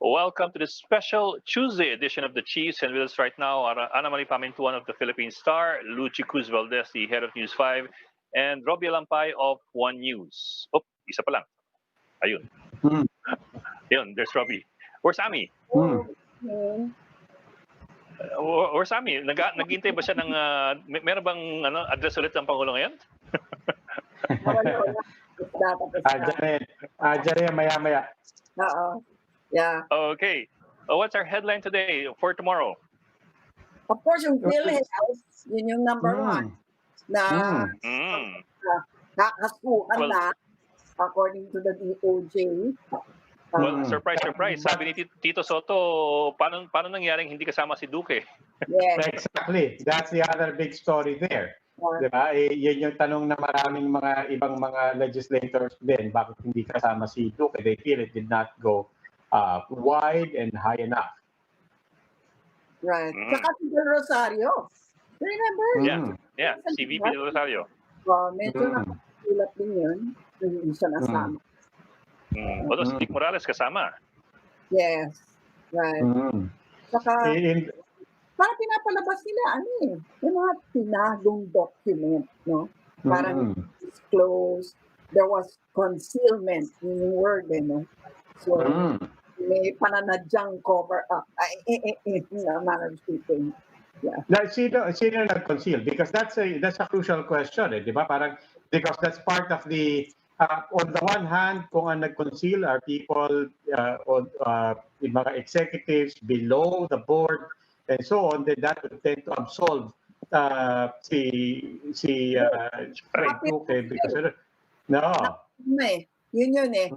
Welcome to the special Tuesday edition of the Chiefs, and with us right now are Ana Marie Pamintuan of the Philippine Star, Luchi Cruz Valdez, the head of News 5, and Robbie Lampay of One News. Oh, isa pa lang. Ayun. Ayun, there's Robbie. Where's Ami? Where's Ami? Naghintay ba siya ng, meron bang address ulit ng Pangulo ngayon? Diyan maya-maya. Oo. Yeah. Okay. What's our headline today for tomorrow? Of course, yung PhilHealth, yun yung number one na nakasuhan na according to the DOJ. Well, surprise. Sabi ni Tito Soto, paano nangyaring hindi kasama si Duque? Yes. Exactly. That's the other big story there. Diba? Yun yung tanong na maraming ibang mga legislators din, bakit hindi kasama si Duque? They feel it did not go wide and high enough. Right. Saka si Del Rosario. Remember? Yeah. Si VP Del Rosario. Medyo nakasulat din yun. Hindi siya nasama. Although si Dick Morales kasama. Yes. Right. Saka, parang pinapalabas nila, yung mga tinagong document, no? Parang disclosed, there was concealment in word, no? So, may pananadyang cover up. In a manner of speaking. Yeah. Sino nag-conceal? Because that's a crucial question, di ba? Parang, because that's part of the, on the one hand, kung ang nag-conceal are people, yung mga executives below the board, and so on, then that would tend to absolve si Duque because Yun eh.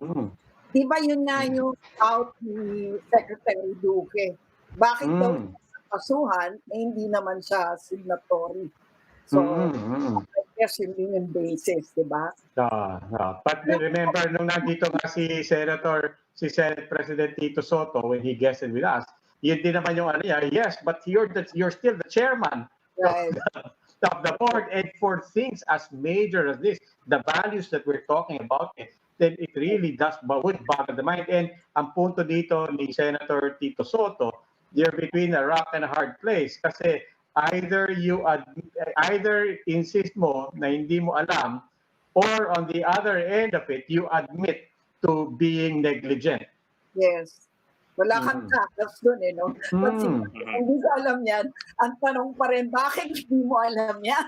Di ba yun nga yung out ni Secretary Duque? Bakit daw kasuhan hindi naman siya signatory? So, I guess yun yung basis, di ba? But remember, nung nandito nga si Senate President Tito Soto, when he guested with us, yun din naman yung yes, but you're still the chairman of the board, and for things as major as this, the values that we're talking about, then it really would boggle the mind. And ang punto dito ni Senator Tito Soto, you're between a rock and a hard place kasi either insist mo na hindi mo alam, or on the other end of it, you admit to being negligent. Yes. Wala kang takas doon, no? But hindi ko alam yan. Ang tanong pa rin, bakit hindi mo alam yan?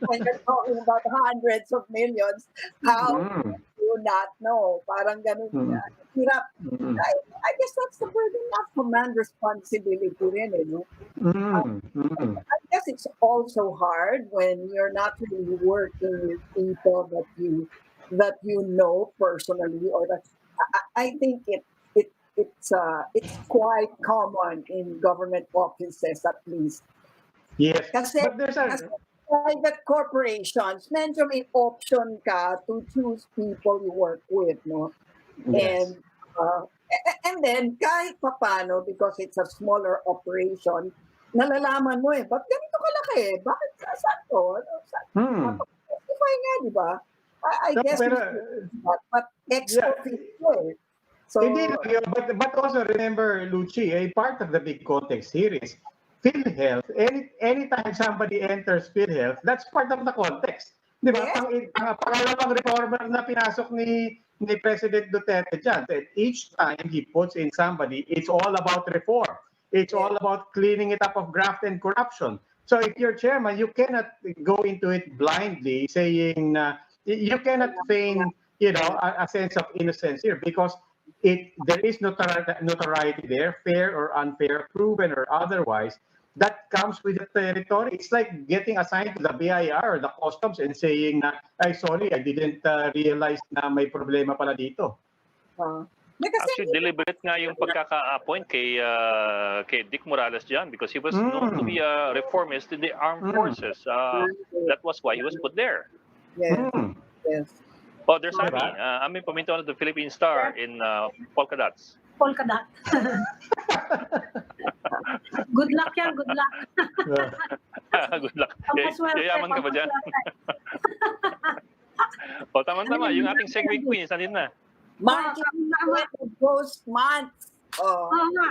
When you're talking about hundreds of millions, how do you not know? Parang ganun yan. Hirap. I guess that's the burden of command responsibility rin, no? I guess it's also hard when you're not really working with people that you know personally, or that I think it's quite common in government offices, at least. Yes. Kasi private corporations, medyo may option ka to choose people you work with, no? Yes. And then, kahit papano, because it's a smaller operation, nalalaman mo ba't ganito kalaki? Bakit saan to? Justify nga, di ba? I guess but extra people. So, but also remember, Luchi, part of the big context here is PhilHealth. Anytime somebody enters PhilHealth, that's part of the context. Di ba? Yes. Ang pangalawang reformer na pinasok ni President Duterte dyan. Each time he puts in somebody, it's all about reform. It's all about cleaning it up of graft and corruption. So if you're chairman, you cannot go into it blindly saying, you cannot feign, a sense of innocence here, because there is notoriety there, fair or unfair, proven or otherwise, that comes with the territory. It's like getting assigned to the BIR or the customs and saying, sorry, I didn't realize na may problema pala dito. Actually, deliberate nga yung pagkaka-appoint kay Dick Morales dyan, because he was known to be a reformist in the armed forces. That was why he was put there. Yes. Oh, there's Ami Pamintuan of the Philippine Star in Polka Dots. Polka Dot. Good luck yan, good luck. Good luck. Yayaman ka ba dyan? O, tama-tama. Yung ating segue queens, nandun na. March, ghost months. Oh. Oo nga.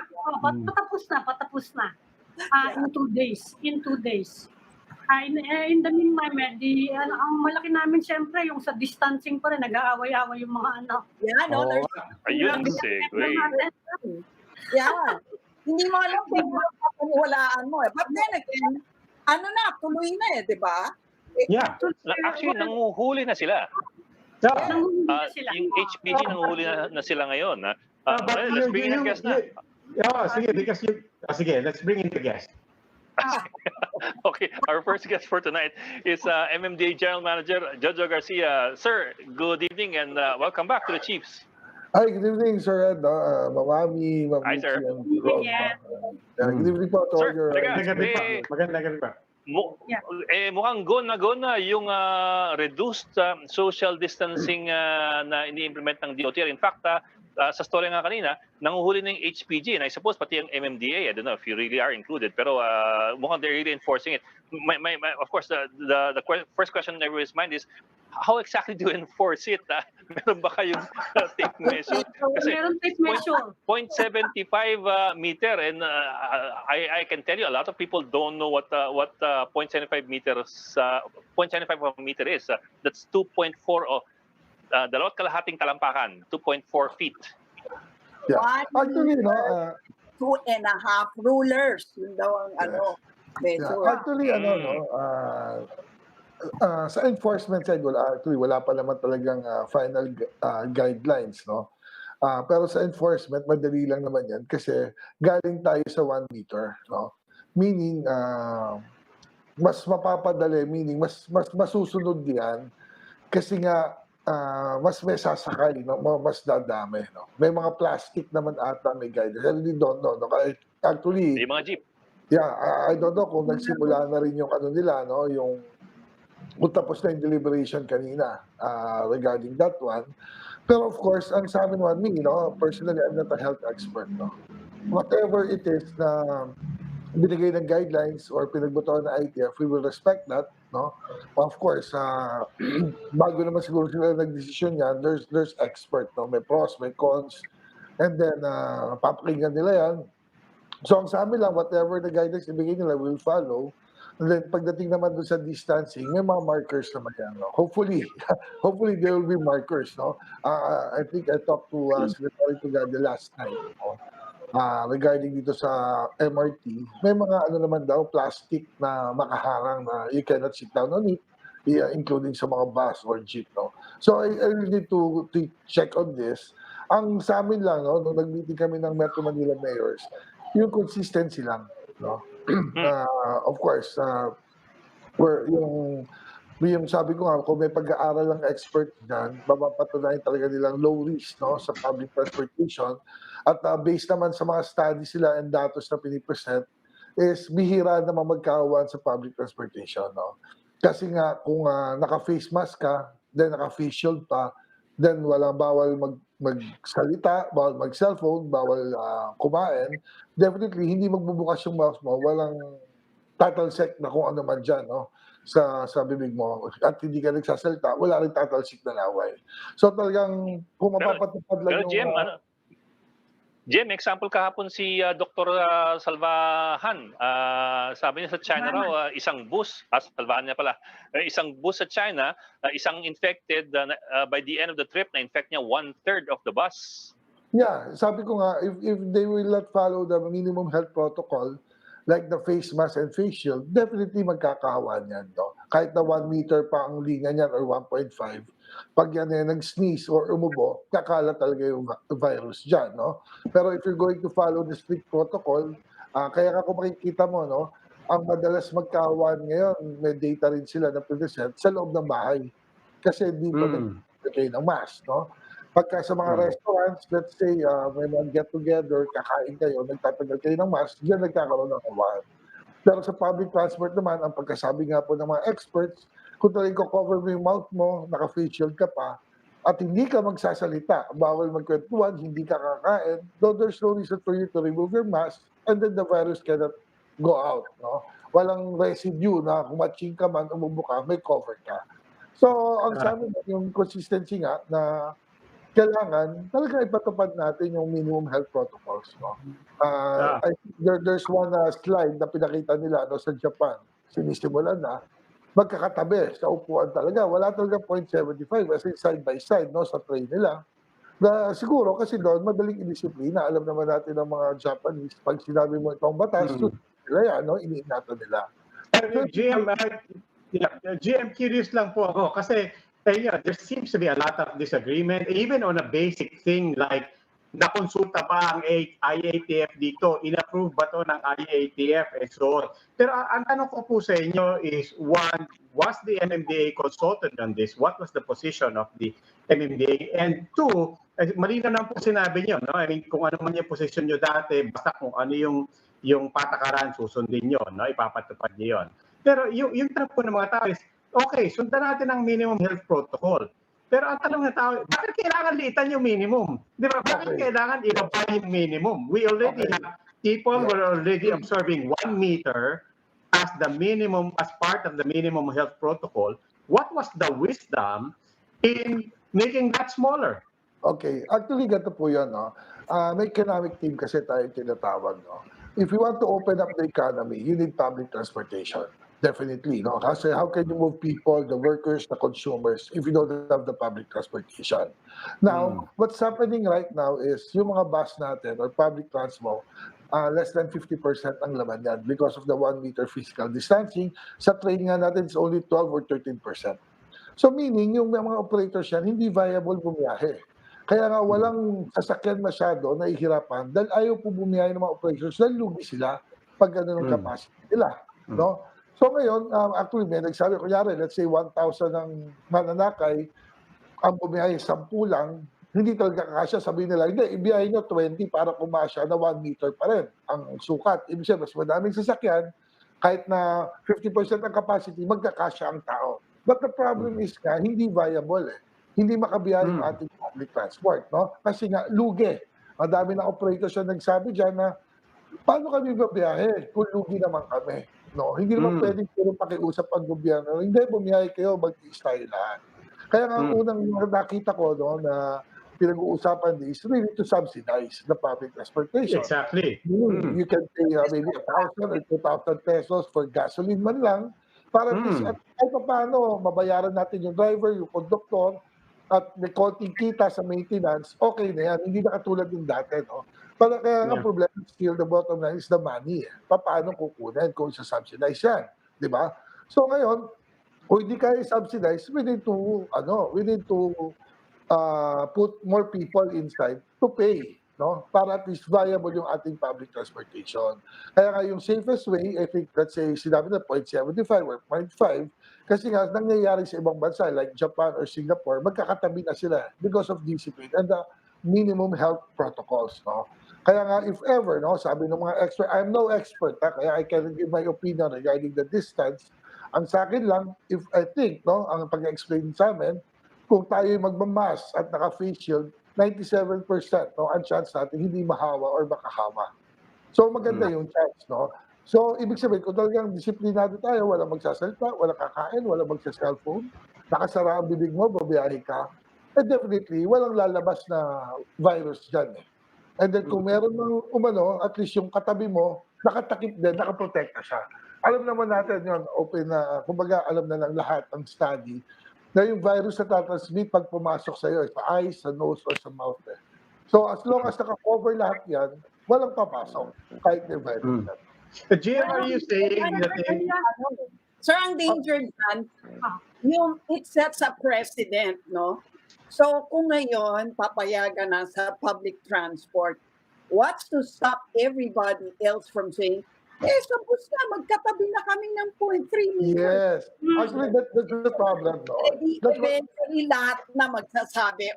Patapos na. In 2 days. In 2 days. In the meantime, ang malaki namin siyempre, yung sa distancing pa rin, nag-aaway-aaway yung mga ano. Yeah, no, there's... Ayun ang segue. Yeah. Hindi mo alam kung papaniwalaan mo eh. But then again, tuloy na eh, di ba? Yeah. Actually, nanguhuli na sila. Yeah. Yung HPG nanguhuli na sila ngayon. Let's bring in a guest na. Sige, because sige, let's bring in the guest. Okay, our first guest for tonight is MMDA General Manager Jojo Garcia. Sir, good evening and welcome back to the Chiefs. Hi, good evening, Sir Ed. Mamami, Hi, sir. Good evening po to all Sir, your... Maganda pa. Mukhang gona yung reduced social distancing na ini-implement ng DOTR. In fact, sa story nga kanina, nanguhuli ng HPG and I suppose pati yung MMDA. I don't know if you really are included, pero mukhang they're really enforcing it. Of course, the first question in everybody's mind is, how exactly do you enforce it? Meron ba kayong tape measure? Kasi Meron tape measure. 0.75 meter and I can tell you a lot of people don't know what 0.75 meters 0.75 meter is. That's 2.4 dalawat kalahating talampakan, 2.4 feet. Yeah. 1 Actually, meter, 2.5 rulers. Yun daw ang measure. Actually, sa enforcement side, wala pa naman talagang final guidelines, no? Pero sa enforcement, madali lang naman yan kasi galing tayo sa 1 meter, no? Meaning, mas mapapadali, meaning mas masusunod yan kasi nga mas may sasakay, no? Mas dadami, no? May mga plastic naman ata may guidelines. I really don't know, no? Actually, May mga jeep. yeah, I don't know kung nagsimula na rin yung nila, no? Yung kung tapos na yung deliberation kanina regarding that one. Pero of course, ang sa amin personally, I'm not a health expert, no? Whatever it is na binigay ng guidelines or pinagbotohan ng ITF, we will respect that, no? Of course, bago naman siguro sila nagdesisyon yan, there's expert, no? May pros, may cons, and then papakinggan nila yan. So ang sa amin lang, whatever the guidance ibigay nila, we'll follow. And then pagdating naman doon sa distancing, may mga markers naman yan, no? Hopefully there will be markers, no? I think I talked to Secretary Tugade last night, no? Regarding dito sa MRT, may mga naman daw, plastic na makaharang na you cannot sit down on it, including sa mga bus or jeep, no? So I really need to check on this. Ang sa amin lang, no, nung nag-meeting kami ng Metro Manila mayors, yung consistency lang, no? Of course, yung sabi ko nga, kung may pag-aaral ng expert dyan, mapapatunayan talaga nilang low risk, no, sa public transportation. At based naman sa mga studies sila and datos na pinipresent, is bihira naman magkawan sa public transportation, no? Kasi nga, kung naka-face mask ka, then naka-face shield pa, then bawal magsalita, bawal mag-cellphone, bawal kumain, definitely hindi magbubukas yung mouth mo, walang tatalsik na kung ano man dyan, no? Sa bibig mo, at hindi ka nagsasalita, wala rin tatalsik na laway. So talagang kung mapapatupad lang yung... Jem, example kahapon si Dr. Salvahan. Sabi niya sa China raw, isang bus, Salvahan niya pala, isang bus sa China, isang infected, by the end of the trip, na-infect niya 1/3 of the bus. Yeah, sabi ko nga, if they will not follow the minimum health protocol, like the face mask and face shield, definitely magkakahawan yan, no? Kahit na 1 meter pa ang linya niyan or 1.5, pag yan nag-sneeze or umubo, kakala talaga yung virus dyan, no? Pero if you're going to follow the strict protocol, kaya kung makikita mo, no, ang madalas magkahawan ngayon, may data rin sila na present sa loob ng bahay. Kasi hindi pa nagkakay ng mask, no? Pagka sa mga restaurants, let's say, may mga get-together, kakain kayo, nagtatagal kayo ng mask, diyan nagkakaroon ng kawan. Pero sa public transport naman, ang pagkasabi nga po ng mga experts, kung talagang cover mo yung mouth mo, naka-face shield ka pa, at hindi ka magsasalita, bawal magkwentuhan, hindi ka kakain, though there's no reason for you to remove your mask, and then the virus cannot go out, no? Walang residue na kung matching ka man, umubo ka, may cover ka. So, ang sabi yung consistency nga na kailangan talaga ipatupad natin yung minimum health protocols, no? I think there's one slide na pinakita nila no, sa Japan, sinisimulan na, magkakatabi sa upuan talaga. Wala talaga 0.75 kasi side by side no, sa tray nila. Na siguro kasi doon madaling idisiplina. Alam naman natin ng mga Japanese, pag sinabi mo itong batas, nila yan, no, iniingatan nila. GM, curious lang po ako kasi there seems to be a lot of disagreement even on a basic thing like nakonsulta pa ang IATF dito, inapprove ba to ng IATF and so on. Pero ang tanong ko po sa inyo is, one, was the MMDA consulted on this? What was the position of the MMDA? And two, malinaw na po sinabi nyo, no? I mean, kung ano man yung position nyo dati, basta kung ano yung patakaran, susundin nyo, no? Ipapatupad nyo yun. Pero yung tanong po ng mga tao is, okay, sundan natin ang minimum health protocol. Pero ang tanong ng tao, bakit kailangan liitan yung minimum? Di ba? Bakit kailangan ibaba yung minimum? We already have people who are already observing 1 meter as the minimum, as part of the minimum health protocol. What was the wisdom in making that smaller? Okay, actually ganito po yan, no? May economic team kasi tayo tinatawag, no? If you want to open up the economy, you need public transportation. Definitely, no? Kasi how can you move people, the workers, the consumers, if you don't have the public transportation? Now, what's happening right now is yung mga bus natin or public transport, less than 50% ang laman yan because of the 1 meter physical distancing. Sa train nga natin, it's only 12 or 13%. So meaning, yung mga operators yan, hindi viable bumiyahe. Kaya nga walang sasakyan masyado na ihirapan dahil ayaw po bumiyahe ng mga operators dahil lugi sila pag gano'n ang capacity nila. No? So ngayon, actually may nagsabi, kunyari, let's say 1,000 ang mananakay, ang bumiyahe 10 lang, hindi talaga kakasya, sabihin nila, hindi, ibiyahe nyo 20 para kumasya na 1 meter pa rin ang sukat. Ibig sabihin, mas madaming sasakyan, kahit na 50% ang capacity, magkakasya ang tao. But the problem is nga, hindi viable eh. Hindi makabiyahe yung ating public transport, no? Kasi nga, lugi. Madami na operators na nagsabi dyan na, paano kami babiyahe kung lugi naman kami? No, hindi naman pwedeng puro pakiusap ang gobyerno. Hindi, bumiyahe kayo, mag-i-style lahat. Kaya nga unang nakita ko no, na pinag-uusapan is really to subsidize the public transportation. Exactly. You can pay maybe 1,000 or 2,000 pesos for gasoline man lang para at kahit paano mabayaran natin yung driver, yung conductor, at may konting kita sa maintenance, okay na yan. Hindi na katulad yung dati, no? Kaya ang problema, still the bottom line is the money. Paano kukunin kung isa-subsidize yan? Di ba? So ngayon, kung hindi kaya subsidize, we need to put more people inside to pay, no? Para at least viable yung ating public transportation. Kaya nga yung safest way, I think, let's say, sinabi na 0.75 or 0.5, kasi nga nangyayari sa ibang bansa like Japan or Singapore, magkakatabi na sila because of discipline and the minimum health protocols, no? Kaya nga, if ever, no, sabi ng mga expert, I'm no expert, kaya I can give my opinion regarding the distance. Ang sa akin lang, if I think, no, ang pag-explain sa amin, kung tayo magmamask at naka-face shield, 97% no, ang chance natin hindi mahawa or makahawa. So maganda yung chance, no? So ibig sabihin, kung talagang disiplinado tayo, walang magsasalita, walang kakain, walang magsa-cellphone, nakasara ang bibig mo, babiyahe ka, definitely, walang lalabas na virus dyan eh. And then kung meron ng umano, at least yung katabi mo, nakatakip din, nakaprotekta siya. Alam naman natin yun, open na, kumbaga alam na ng lahat ng study, na yung virus na tatransmit pag pumasok sa iyo, sa eyes, sa nose, or sa mouth. Eh. So as long as naka-cover lahat yan, walang papasok, kahit may virus. Jim, are you saying that Sir, ang danger dyan, yung it sets a precedent, no? So kung ngayon, papayagan na sa public transport, what's to stop everybody else from saying, suppose na, magkatabi na kami ng 0.3 meters. Yes. Actually, that's the problem. No? Eventually, lahat na magsasabi,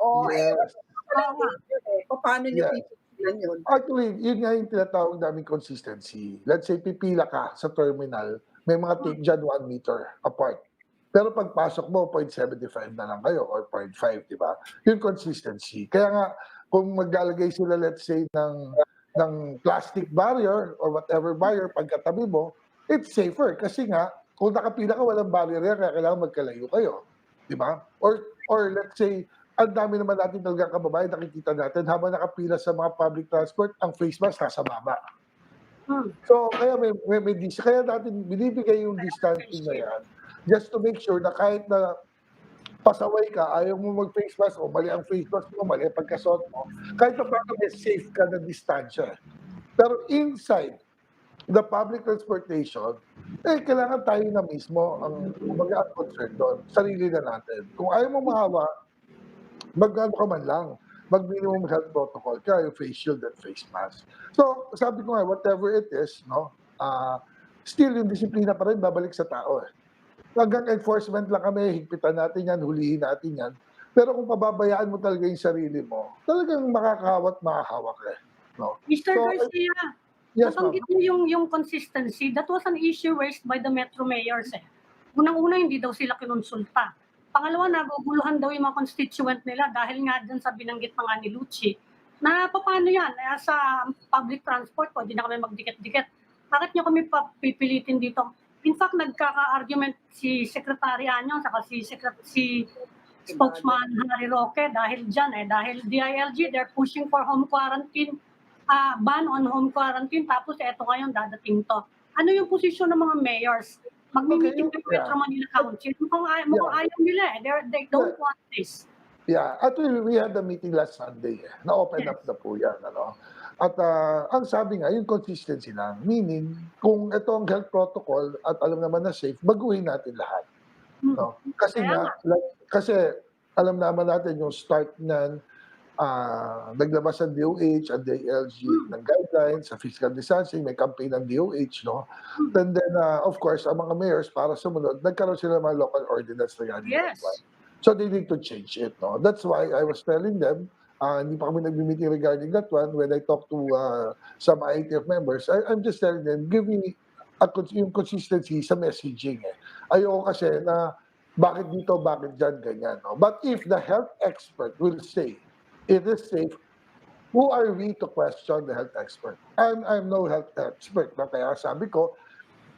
paano nyo pipigilan yun? Actually, yun nga yung tinatawag namin consistency. Let's say, pipila ka sa terminal, may mga take dyan 1 meter apart. Pero pagpasok mo, 0.75 na lang kayo or 0.5, di ba? Yung consistency. Kaya nga, kung maglalagay sila, let's say, ng plastic barrier or whatever barrier pagkatabi mo, it's safer. Kasi nga, kung nakapila ka, walang barrier yan, kaya kailangan magkalayo kayo. Di ba? Or let's say, ang dami naman natin talaga kababayan, nakikita natin, habang nakapila sa mga public transport, ang face mask nasa baba. So, kaya kaya natin binibigay yung distancing na yan, just to make sure na kahit na pasaway ka, ayaw mo mag-face mask, o mali ang face mask mo, mali ang pagkasuot mo, kahit pa paano may safe ka na distansya. Pero inside the public transportation, kailangan tayo na mismo ang concerned doon, sarili na natin. Kung ayaw mo mahawa, mag-ano ka man lang, mag-minimum health protocol ka, yung face shield and face mask. So, sabi ko nga, whatever it is, no, still yung disiplina pa rin babalik sa tao. Hanggang enforcement lang kami, higpitan natin yan, hulihin natin yan. Pero kung pababayaan mo talaga yung sarili mo, talagang makakahawat, makahawak no? Mr. Garcia, yes, nabanggit niyo yung consistency. That was an issue raised by the Metro Mayors. Unang-una, hindi daw sila kinonsulta. Pangalawa, naguguluhan daw yung mga constituent nila dahil nga dyan sa binanggit mga ni Lucci, na paano yan? Sa public transport, pwede na kami magdikit-dikit. Bakit nyo kami pipilitin dito? In fact, nagkaka-argument si Secretary Anyong saka si spokesman Harry Roque dahil dyan. Dahil DILG, they're pushing for home quarantine, ban on home quarantine, tapos eto ngayon dadating to. Ano yung posisyon ng mga mayors? Mag-meeting with Metro Manila Council. Mukhang ayaw nila they don't want this. Yeah, actually we had a meeting last Sunday. Na-open up na po yan. Ano? At ang sabi nga, yung consistency lang. Meaning, kung ito ang health protocol at alam naman na safe, baguhin natin lahat. No? Kasi kasi alam naman natin yung start ng naglabas ang DOH at DILG ng guidelines sa physical distancing, may campaign ng DOH, no? And then, of course, ang mga mayors, para sumunod, nagkaroon sila ng mga local ordinance na yan. Yes. So they need to change it, no? That's why I was telling them, hindi pa kami nag-meeting regarding that one. When I talk to some IATF members, I'm just telling them, give me yung consistency sa messaging. Ayoko kasi na bakit dito, bakit dyan, ganyan. No? But if the health expert will say, it is safe, who are we to question the health expert? I'm no health expert. Kaya sabi ko,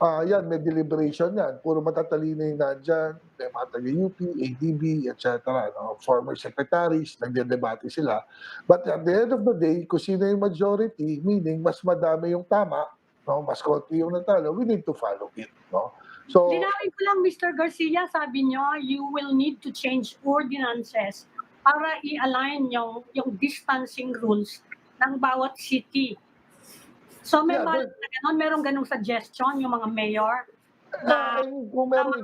yan, may deliberation yan. Puro matatalino yung nandyan, may mga taga-UP, ADB, etc. No? Former secretaries, nagdedebate sila. But at the end of the day, kung sino yung majority, meaning mas madami yung tama, no? Mas konti yung natalo, we need to follow it. No? So, linawin ko lang, Mr. Garcia, sabi nyo, you will need to change ordinances para i-align yung distancing rules ng bawat city. So may merong ganung suggestion yung mga mayor na kung meron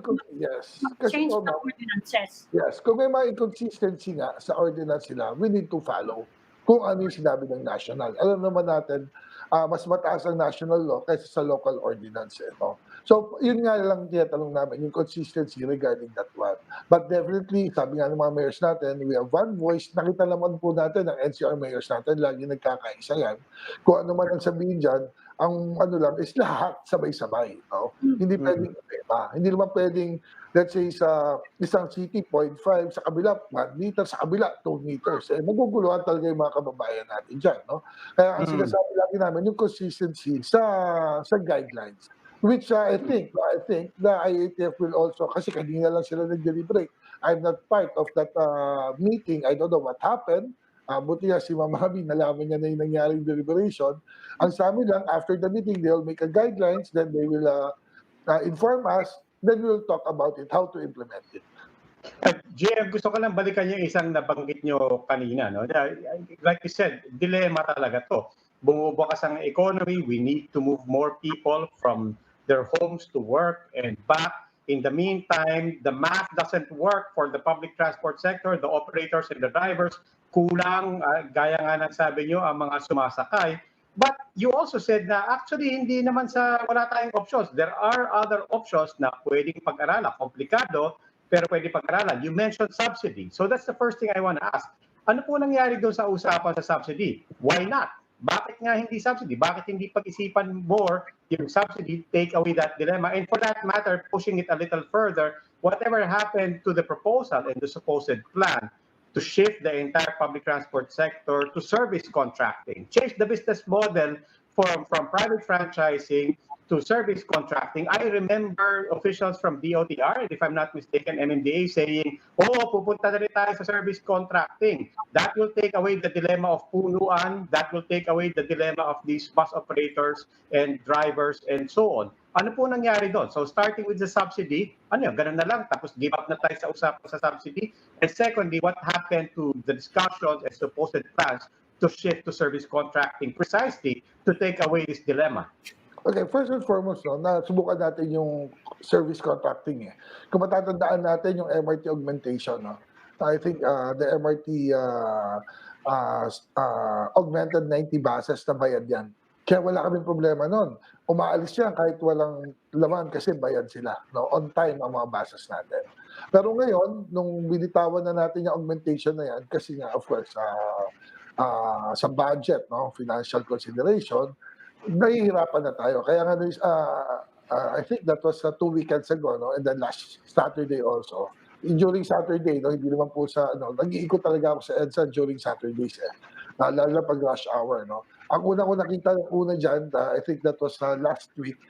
change the ordinances. Yes, kung may mga inconsistency nga sa ordinance sila, we need to follow kung ano yung sinabi ng national. Alam naman natin, mas mataas ang national law kaysa sa local ordinance. No? So, yun nga lang tinatanong namin, yung consistency regarding that one. But definitely, sabi nga ng mga mayors natin, we have one voice. Nakita naman po natin, ang NCR mayors natin, lagi nagkakaisa yan. Kung ano man ang sabihin dyan, ang ano lang is lahat sabay-sabay. No? Hindi pwedeng tema. Hindi naman pwedeng, let's say, sa isang city, 0.5, sa kabila, 1 meter, sa kabila, 2 meters. Maguguluhan talaga yung mga kababayan natin dyan. No? Kaya ang sinasabi lagi namin, yung consistency sa guidelines. Which I think the IATF will also, kasi kanina lang sila nag-deliberate. I'm not part of that meeting. I don't know what happened. Buti nga si Ma'am Habi, nalaman niya na yung nangyaring deliberation. Ang sa amin lang, after the meeting, they'll make a guidelines, then they will inform us, then we'll talk about it, how to implement it. JF, gusto ko lang balikan yung isang nabanggit nyo kanina. No? Like you said, dilemma talaga to. Bumubukas ang economy, we need to move more people from their homes to work and back. In the meantime, the math doesn't work for the public transport sector, the operators and the drivers. Kulang, gaya nga ng sabi nyo, ang mga sumasakay. But you also said na actually hindi naman wala tayong options. There are other options na pwedeng pag-aralan. Komplikado, pero pwede pag-aralan. You mentioned subsidy. So that's the first thing I want to ask. Ano po nangyari doon sa usapan sa subsidy? Why not? Bakit nga hindi subsidy? Bakit hindi pag-isipan more yung subsidy, take away that dilemma? And for that matter, pushing it a little further, whatever happened to the proposal and the supposed plan to shift the entire public transport sector to service contracting, change the business model from private franchising to service contracting, I remember officials from DOTR, if I'm not mistaken, MMDA, saying, pupunta na rin tayo sa service contracting. That will take away the dilemma of punuan, that will take away the dilemma of these bus operators and drivers and so on. Ano po nangyari doon? So starting with the subsidy, ganun na lang, tapos give up na tayo sa usapan sa subsidy. And secondly, what happened to the discussions and supposed plans to shift to service contracting precisely to take away this dilemma? Okay, first and foremost, nasubukan natin yung service contracting. Kung matatandaan natin yung MRT augmentation, I think the MRT augmented 90 buses na bayad yan. Kaya wala kaming problema nun. Umaalis yan kahit walang laman kasi bayad sila. On time ang mga buses natin. Pero ngayon, nung binitawan na natin yung augmentation na yan, kasi nga, of course, sa budget, financial consideration, nahihirapan na tayo. Kaya nga, I think that was 2 weekends ago, and then last Saturday also. During Saturday, hindi naman po nag-iikot talaga ako sa EDSA during Saturdays. Lalo na pag rush hour. Ang una ko nakita dyan, I think that was last week,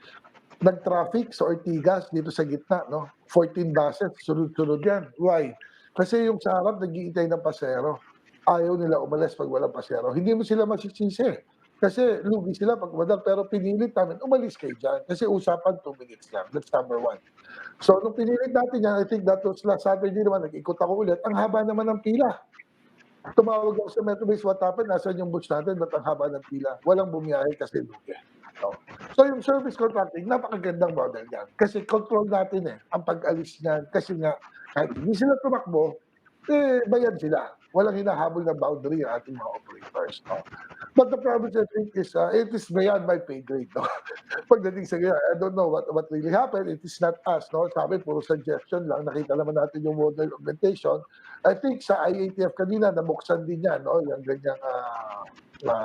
nag-traffic sa Ortigas dito sa gitna. 14 buses, sunod-sunod yan. Why? Kasi yung sa harap, nag-iintay ng pasero. Ayaw nila umalis pag walang pasero. Hindi mo sila masisisi. Kasi lugi sila pag madal, pero pinilit namin, umalis kayo dyan. Kasi usapan 2 minutes lang. That's number 1. So, nung pinilit natin yan, I think that was last Saturday naman, nag-ikot ako ulit. Ang haba naman ng pila. Tumawag ako sa Metrobase, what happened? Nasaan yung bus natin? Ba't ang haba ng pila? Walang bumiyahe kasi lugi. So, yung service contracting, napakagandang model yan. Kasi control natin ang pag-alis niyan. Kasi nga, kahit hindi sila tumakbo, bayad sila. Walang hinahabol na boundary ang ating mga operators. But the problem, I think, is it is beyond my pay grade. Pagdating sa ganyan, I don't know what really happened. It is not us. Sabi, puro suggestion lang. Nakita naman natin yung model augmentation. I think sa IATF kanina, nabuksan din yan, yung ganyang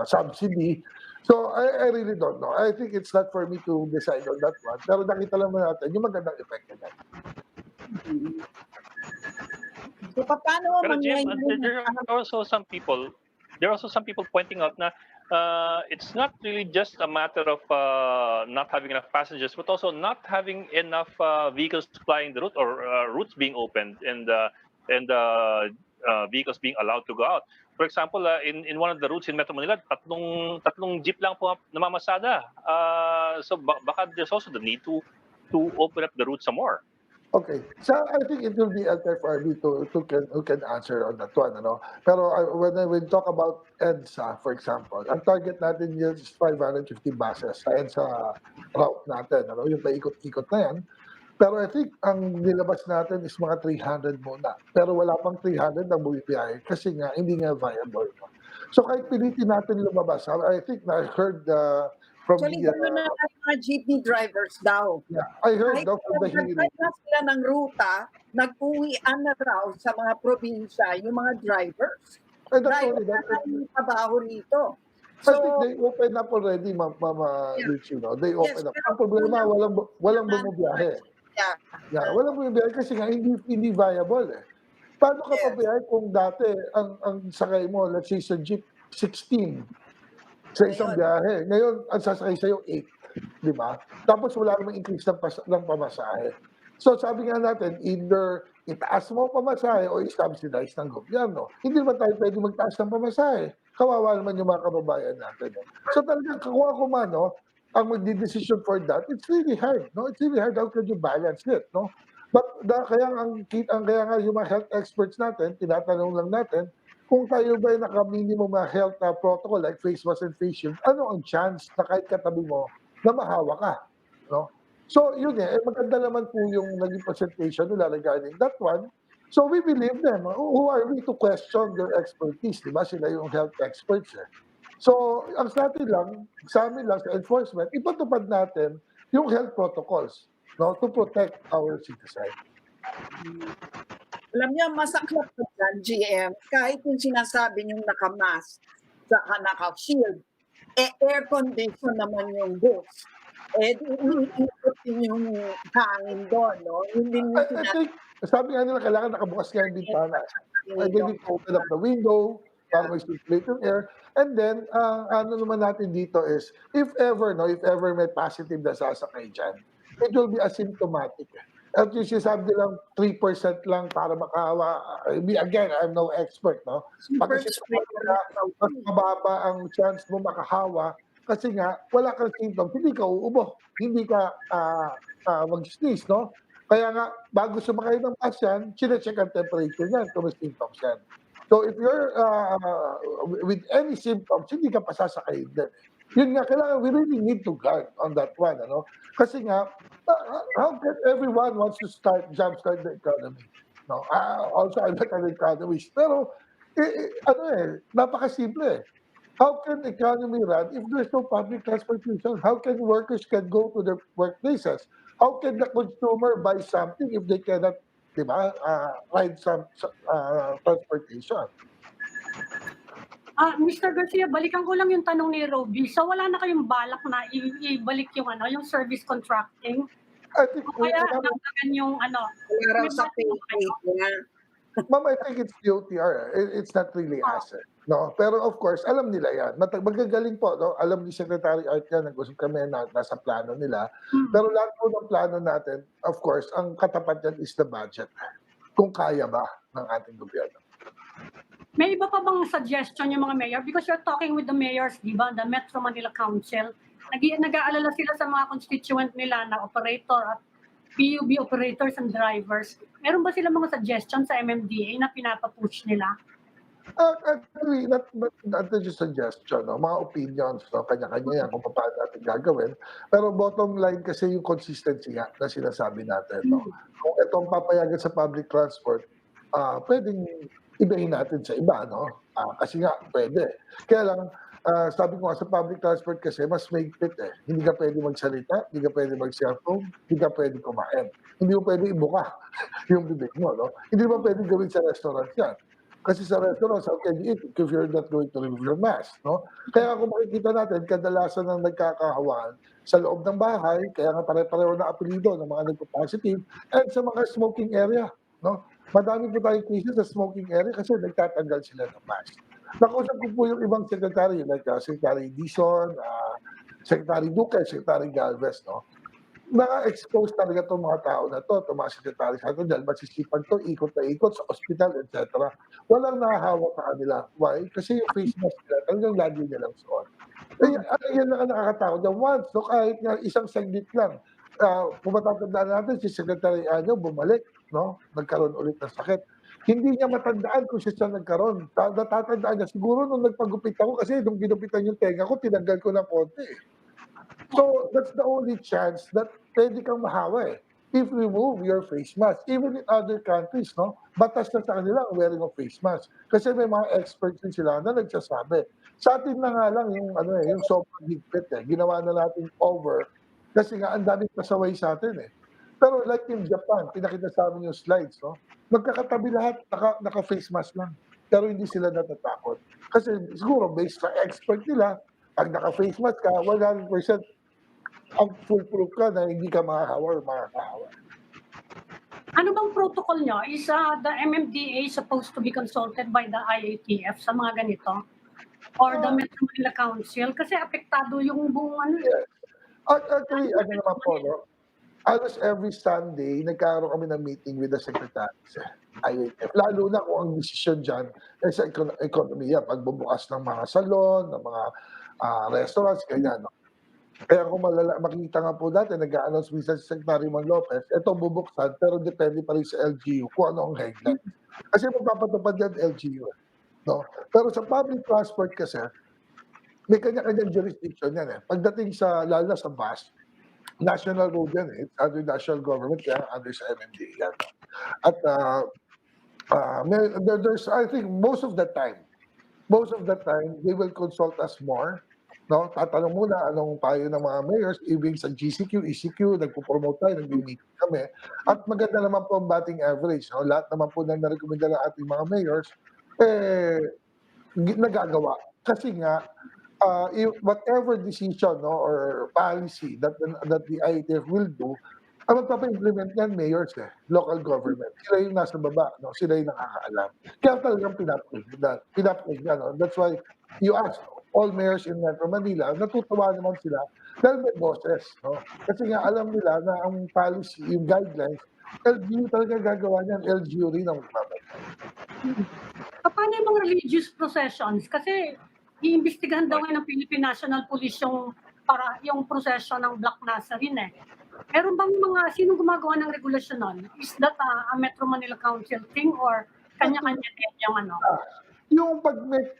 subsidy. So, I really don't know. I think it's not for me to decide on that one. Pero nakita naman natin yung magandang effect na yan. So, paano Pero Jim, there are also some people pointing out na it's not really just a matter of not having enough passengers, but also not having enough vehicles flying the route or routes being opened and vehicles being allowed to go out. For example, in one of the routes in Metro Manila, tatlong jeep lang po namamasada. So baka there's also the need to open up the route some more. Okay. So I think it will be LTFRB who can answer on that one. Pero when we talk about EDSA, for example, ang target natin is 550 buses sa EDSA route natin. Yung paikot-ikot na yan. Pero I think ang nilabas natin is mga 300 muna. Pero wala pang 300 na bumibiyahe kasi nga hindi nga viable. So kahit pilitin natin lumabas, I think I heard from actually, gano'n na mga jeepney drivers daw. Yeah, I heard daw from the hearing. Kahit na sila ng ruta, nag-uwian na raw sa mga probinsya, yung mga drivers. Dahil na yung trabaho rito. So, I think they open up already, Mama Rich, They open up. Ang problema, walang bumubiyahe. Yeah, walang bumubiyahe kasi nga hindi viable. Paano ka pabiyahe kung dati ang sakay mo, let's say sa jeep, 16 sa isang biyahe. Ngayon, ang sasakay sa'yo 8. Di ba? Tapos wala namang increase ng pamasahe. So sabi nga natin, either itaas mo pamasahe o i-subsidize ng gobyerno. Hindi naman tayo pwede magtaas ng pamasahe. Kawawa naman yung mga kababayan natin. So talagang kakuha ko man, ang magdi-decision for that, it's really hard. It's really hard. How can you balance it? But kaya nga yung mga health experts natin, tinatanong lang natin, kung tayo ba ay naka-minimum health protocol like face mask and face shield, ano ang chance na kahit katabi mo na mahawa ka? So yun maganda naman po yung naging presentation nila regarding that one. So we believe them. Who are we to question their expertise? Diba? Sila yung health experts. So ang sa amin lang sa enforcement, ipatupad natin yung health protocols to protect our citizens. Alam niyo, masaklap po dyan, GM, kahit yung sinasabi niyong naka-mask, saka naka-shield, air condition naman yung bus. Iikot din yung hangin doon, Hindi I think, sabi nga nila, kailangan nakabukas nga yung bintana. I didn't open up the window, para mag-circulate yung air. And then, ano naman natin dito is, if ever may positive na sasakay dyan, it will be asymptomatic. At yung sinasabi lang, 3% lang para makahawa. Again, I'm no expert, no? Pag mas mababa ang chance mo makahawa, kasi nga, wala kang symptoms, hindi ka uubo, hindi ka mag-sneeze, no? Kaya nga, bago sumakay ng bus yan, chinecheck ang temperature niyan kung may symptoms yan. So if you're with any symptoms, hindi ka pasasakay din. Yun nga, kailangan, we really need to guard on that one, ano? Kasi nga, how can everyone wants to jumpstart the economy? No? Also, I'm not an economist, pero napakasimple. How can the economy run if there's no public transportation? How can workers can go to their workplaces? How can the consumer buy something if they cannot, di ba, ride some transportation? Mr. Garcia, balikan ko lang yung tanong ni Roby. So wala na kayong balak na ibalik yung yung service contracting? I think Kaya dagdagan yung Wala raw sa pay niya. Ma'am, I think it's DOTR. It's not really asset. No, pero of course, alam nila yan. Magagaling po, no? Alam ni Secretary Art yan, nag-usap kami na nasa plano nila. Pero lahat po ng plano natin, of course, ang katapat yan is the budget. Kung kaya ba ng ating gobyerno. May iba pa bang suggestion yung mga mayor? Because you're talking with the mayors, di ba? The Metro Manila Council. Nag-aalala sila sa mga constituent nila na operator at PUB operators and drivers. Meron ba sila mga suggestions sa MMDA na pinapapush nila? Actually, not just suggestion, no? Mga opinions, no? Kanya-kanya yan kung paano natin gagawin. Pero bottom line kasi yung consistency nga na sinasabi natin. No? Kung itong papayagan sa public transport, pwedeng ibahin natin sa iba. No? Kasi nga, pwede. Kaya lang, sabi ko nga sa public transport kasi, mas maigpit eh. Hindi ka pwede magsalita, hindi ka pwede mag-cellphone, hindi ka pwede kumain. Hindi mo pwede ibuka yung bibig mo. No? Hindi mo pwede gawin sa restaurant yan. Kasi sa restaurants, how can you eat if you're not going to remove your mask, no? Kaya kung makikita natin, kadalasan ng nagkakahawaan sa loob ng bahay, kaya nga pare-pareho na apelido ng mga nagpo-positive, and sa mga smoking area, no? Madami po tayong cases sa smoking area kasi nagtatanggal sila ng mask. Nakausap ko po yung ibang secretary, like Secretary Dizon, Secretary Duque, Secretary Galvez, no? Na-expose talaga itong mga tao na to, itong mga secretary sa atin, dahil masisipag to, ikot na ikot sa ospital, etc. Walang nahahawa sa kanila. Why? Kasi yung face mask nila, talagang lagi nilang suot. Yan lang ang nakakatakot. Once, no, kahit nga isang saglit lang, kung matatandaan natin, si Secretary Anyo bumalik, no? Nagkaroon ulit ng sakit. Hindi niya matandaan kung siya nagkaroon. Natatandaan niya, siguro nung nagpagupit ako, kasi nung ginupitan yung tenga ko, tinanggal ko ng konti. So that's the only chance that pwede kang mahawa eh. If you remove your face mask, even in other countries, no, batas na sa kanila ang wearing of face mask. Kasi may mga experts din sila na nagsasabi. Sa atin na nga lang yung yung sobrang higpit eh. Ginawa na natin over kasi nga ang daming pasaway sa atin eh. Pero like in Japan, pinakita sa amin yung slides, no? Magkakatabi lahat, naka-face mask lang. Pero hindi sila natatakot. Kasi siguro based sa expert nila, pag naka-face mask ka, 100% ang foolproof ka na hindi ka makahawa or makakahawa. Ano bang protocol nyo? Is the MMDA supposed to be consulted by the IATF sa mga ganito? Or the Metro Manila Council? Kasi apektado yung buong Yes. Actually, naman po, no? Halos every Sunday, nagkaroon kami ng meeting with the secretaries, IATF. Lalo na kung ang decision dyan ay sa ekonomiya, pagbubukas ng mga salon, ng mga restaurants, ganyan, no? Kaya kung makikita nga po dati, nag-a-announce minsan si Secretary Mon Lopez, ito bubuksan, pero depende pa rin sa LGU kung ano ang headline. Kasi magpapatupad yan LGU. No? Pero sa public transport kasi, may kanya-kanyang jurisdiction yan eh. Pagdating sa, lalo sa bus, national road yan eh. It's under national government, kaya under sa MMDA yan. At there's, I think, most of the time, they will consult us more. No, tatanong muna anong payo ng mga mayors, even sa GCQ, ECQ, nagpo-promote tayo, nag-meeting kami. At maganda naman po ang batting average. No? Lahat naman po na narekomenda ng ating mga mayors, nagagawa. Kasi nga, whatever decision, no, or policy that the IATF will do, Ang magpapa-implement yan, mayors local government. Sila yung nasa baba, no? Sila yung nakakaalam. Kaya talagang pinapig, no? That's why you ask all mayors in Metro Manila, natutuwa naman sila dahil may boses, no? Kasi nga alam nila na ang policy, yung guidelines, LGU talaga gagawa niyan, LGU rin ang magbabantay. Paano yung mga religious processions? Kasi iimbestigahan daw ng Philippine National Police yung procession ng Black Nazarene Meron bang sino gumagawa ng regulasyon nun? Is that a Metro Manila Council thing or kanya-kanya din yung Yung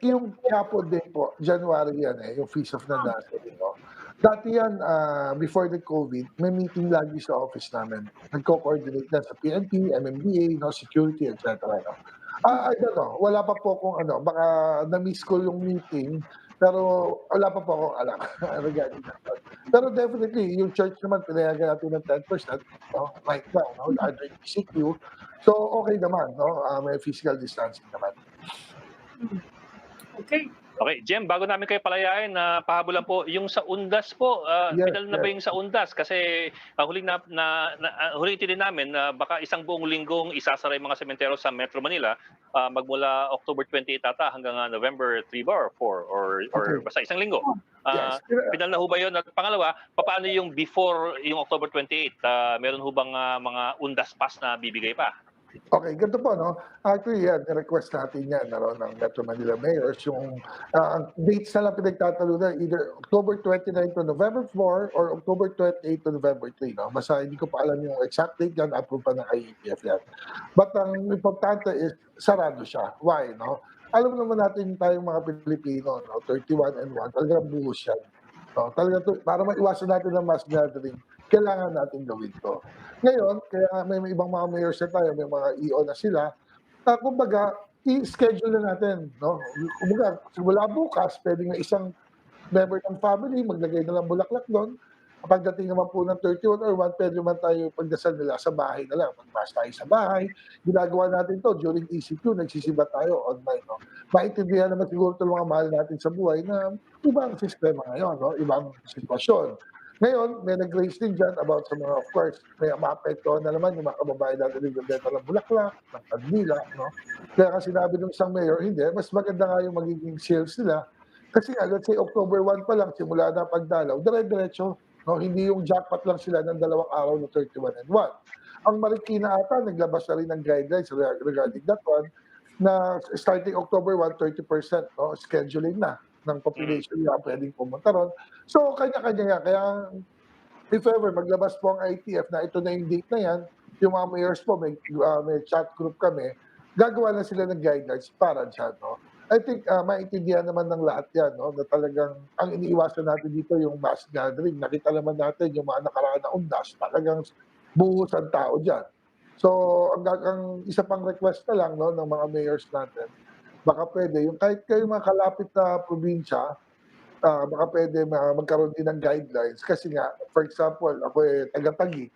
yung Quiapo Day po, January yan yung Feast of the Nazarene, no? Dati yan, before the COVID, may meeting lagi sa office namin. Nagko-coordinate na sa PNP, MMDA, no, security, etc. No? I don't know, wala pa po akong baka na-miss ko yung meeting, pero wala pa po akong alam regarding that. Pero definitely, yung church naman, pinayagan natin ng 10%, no? Right now, no? Under PCQ. So, okay naman, no? May physical distancing naman. Okay. Okay, Jem, bago namin kayo palayain, pahabolan po, yung sa Undas po, final na ba yung sa Undas? Kasi huling tinin namin na baka isang buong linggong isasara yung mga sementero sa Metro Manila magmula October 28 ata hanggang November 3 ba or 4 or basta isang linggo. Yes. Final na ho ba yun? At pangalawa, paano yung before yung October 28? Meron ho bang mga Undas pass na bibigay pa? Okay, ganito po, no? Actually, yan, request natin yan, ng Metro Manila Mayors. Yung dates na lang pinagtatalunan, either October 29 to November 4 or October 28 to November 3, no? Basta hindi ko pa alam yung exact date yan, approve pa ng IETF yan. But ang importante is, sarado siya. Why, no? Alam naman natin tayong mga Pilipino, no? 31 and 1, talagang buhos yan. No? Talaga para maiwasan natin ng mass gathering, kailangan natin gawin to. Ngayon, kaya may ibang mga mayors na tayo, may mga EO na sila, kumbaga, i-schedule na natin. No? Kumbaga, simula bukas, pwede nga isang member ng family, maglagay na lang bulaklak doon. Pagdating naman po ng 31 or 1, pwede naman tayo pagdasal nila sa bahay na lang. Magmas tayo sa bahay. Ginagawa natin to during ECQ, nagsisiba tayo online. No? Maintindihan naman siguro ito mga mahal natin sa buhay na ibang sistema ngayon, no? Ibang sitwasyon. Ngayon, may nag-raise din dyan about sa mga, of course, may maapektuhan na naman yung mga kababayan natin yung nagbebenta ng bulaklak, ng kandila, no? Kaya kasi sinabi ng isang mayor, hindi, mas maganda nga yung magiging sales nila. Kasi nga, let's say October 1 pa lang, simula na pagdalaw, dire-diretso, no? Hindi yung jackpot lang sila ng 2 araw na 31 and 1. Ang Marikina ata, naglabas na rin ng guidelines regarding that one, na starting October 1, 30%, no? Scheduling na ng population na pwedeng pumunta ron. So, kanya-kanya yan. Kaya, if ever maglabas po ang ITF na ito na yung date na yan, yung mga mayors po, may chat group kami, gagawa na sila ng guidelines para dyan. No? I think maintindihan naman ng lahat yan, no? Na talagang ang iniiwasan natin dito yung mass gathering. Nakita naman natin yung mga nakaraan na Undas, talagang buhos ang tao dyan. So, ang isa pang request na lang, no, ng mga mayors natin, baka pwede, yung kahit kayo mga kalapit na probinsya, baka pwede magkaroon din ng guidelines. Kasi nga, for example, ako taga-Taguig,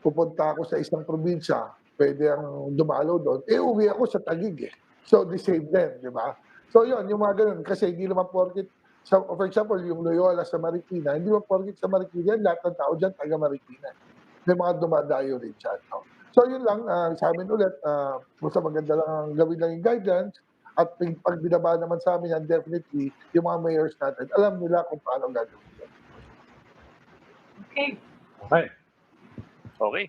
pupunta ako sa isang probinsya, pwede ang dumalo doon, uwi ako sa Taguig So, the same din, di ba? So, yun, yung mga ganun. Kasi hindi naman porkit, for example, yung Loyola sa Marikina, hindi naman porkit sa Marikina, lahat ng tao dyan, taga-Marikina. May mga dumadayo rin dyan. No? So, yun lang, sa amin ulit, basta maganda lang ang gawin lang yung guidelines. At pag binaba naman sa amin yan, definitely, yung mga mayors natin, alam nila kung paano gagawin yan. Okay.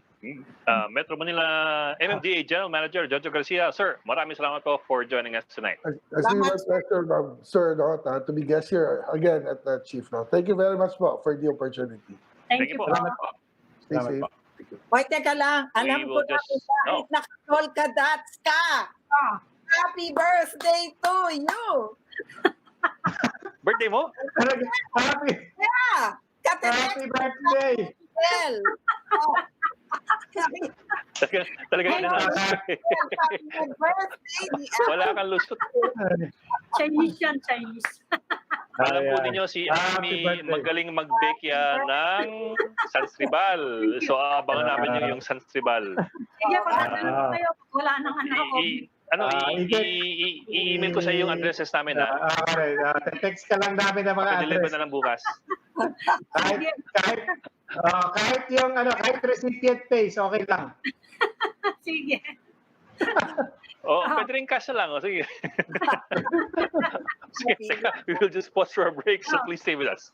Metro Manila MMDA General Manager Jojo Garcia. Sir, maraming salamat po for joining us tonight. It's really my pleasure, sir, no, to be guest here again at the Chief. No? Thank you very much po for the opportunity. Thank you po. Salamat po. Stay safe. Hoy, teka lang. Alam ko na kung bakit nakatol ka, Dats ka. Happy birthday to you! Birthday mo? Happy birthday! Talaga na. Wala kang lusot. Chinese yan, Chinese. Alam po ninyo, si Amy magaling mag-bake yan ng Sanstribal. So, abangan namin yung Sanstribal. Sige, pagkakaroon kayo, wala nang ako. I-email ko sa iyo yung addresses namin, ha? Okay, text ka lang namin ng mga address. Deliver na lang bukas. Kahit yung kahit recipient pays, okay lang. Sige. Pwede rin cash na lang. Sige. Sige, teka. We will just pause for a break, so please stay with us.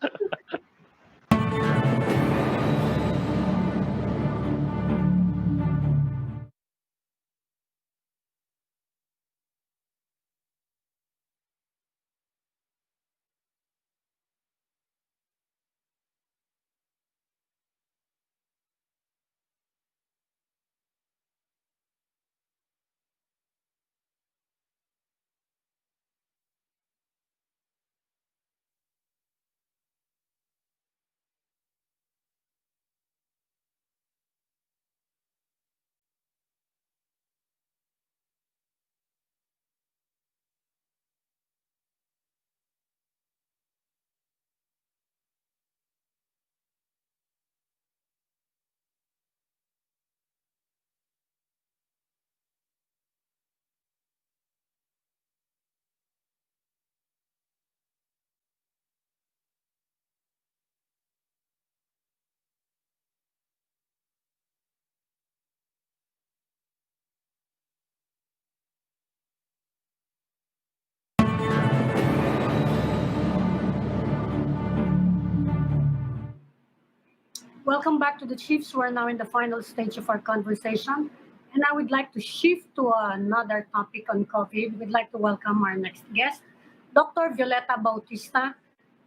Welcome back to the Chiefs. We're now in the final stage of our conversation. And I would like to shift to another topic on COVID. We'd like to welcome our next guest, Dr. Violeta Bautista.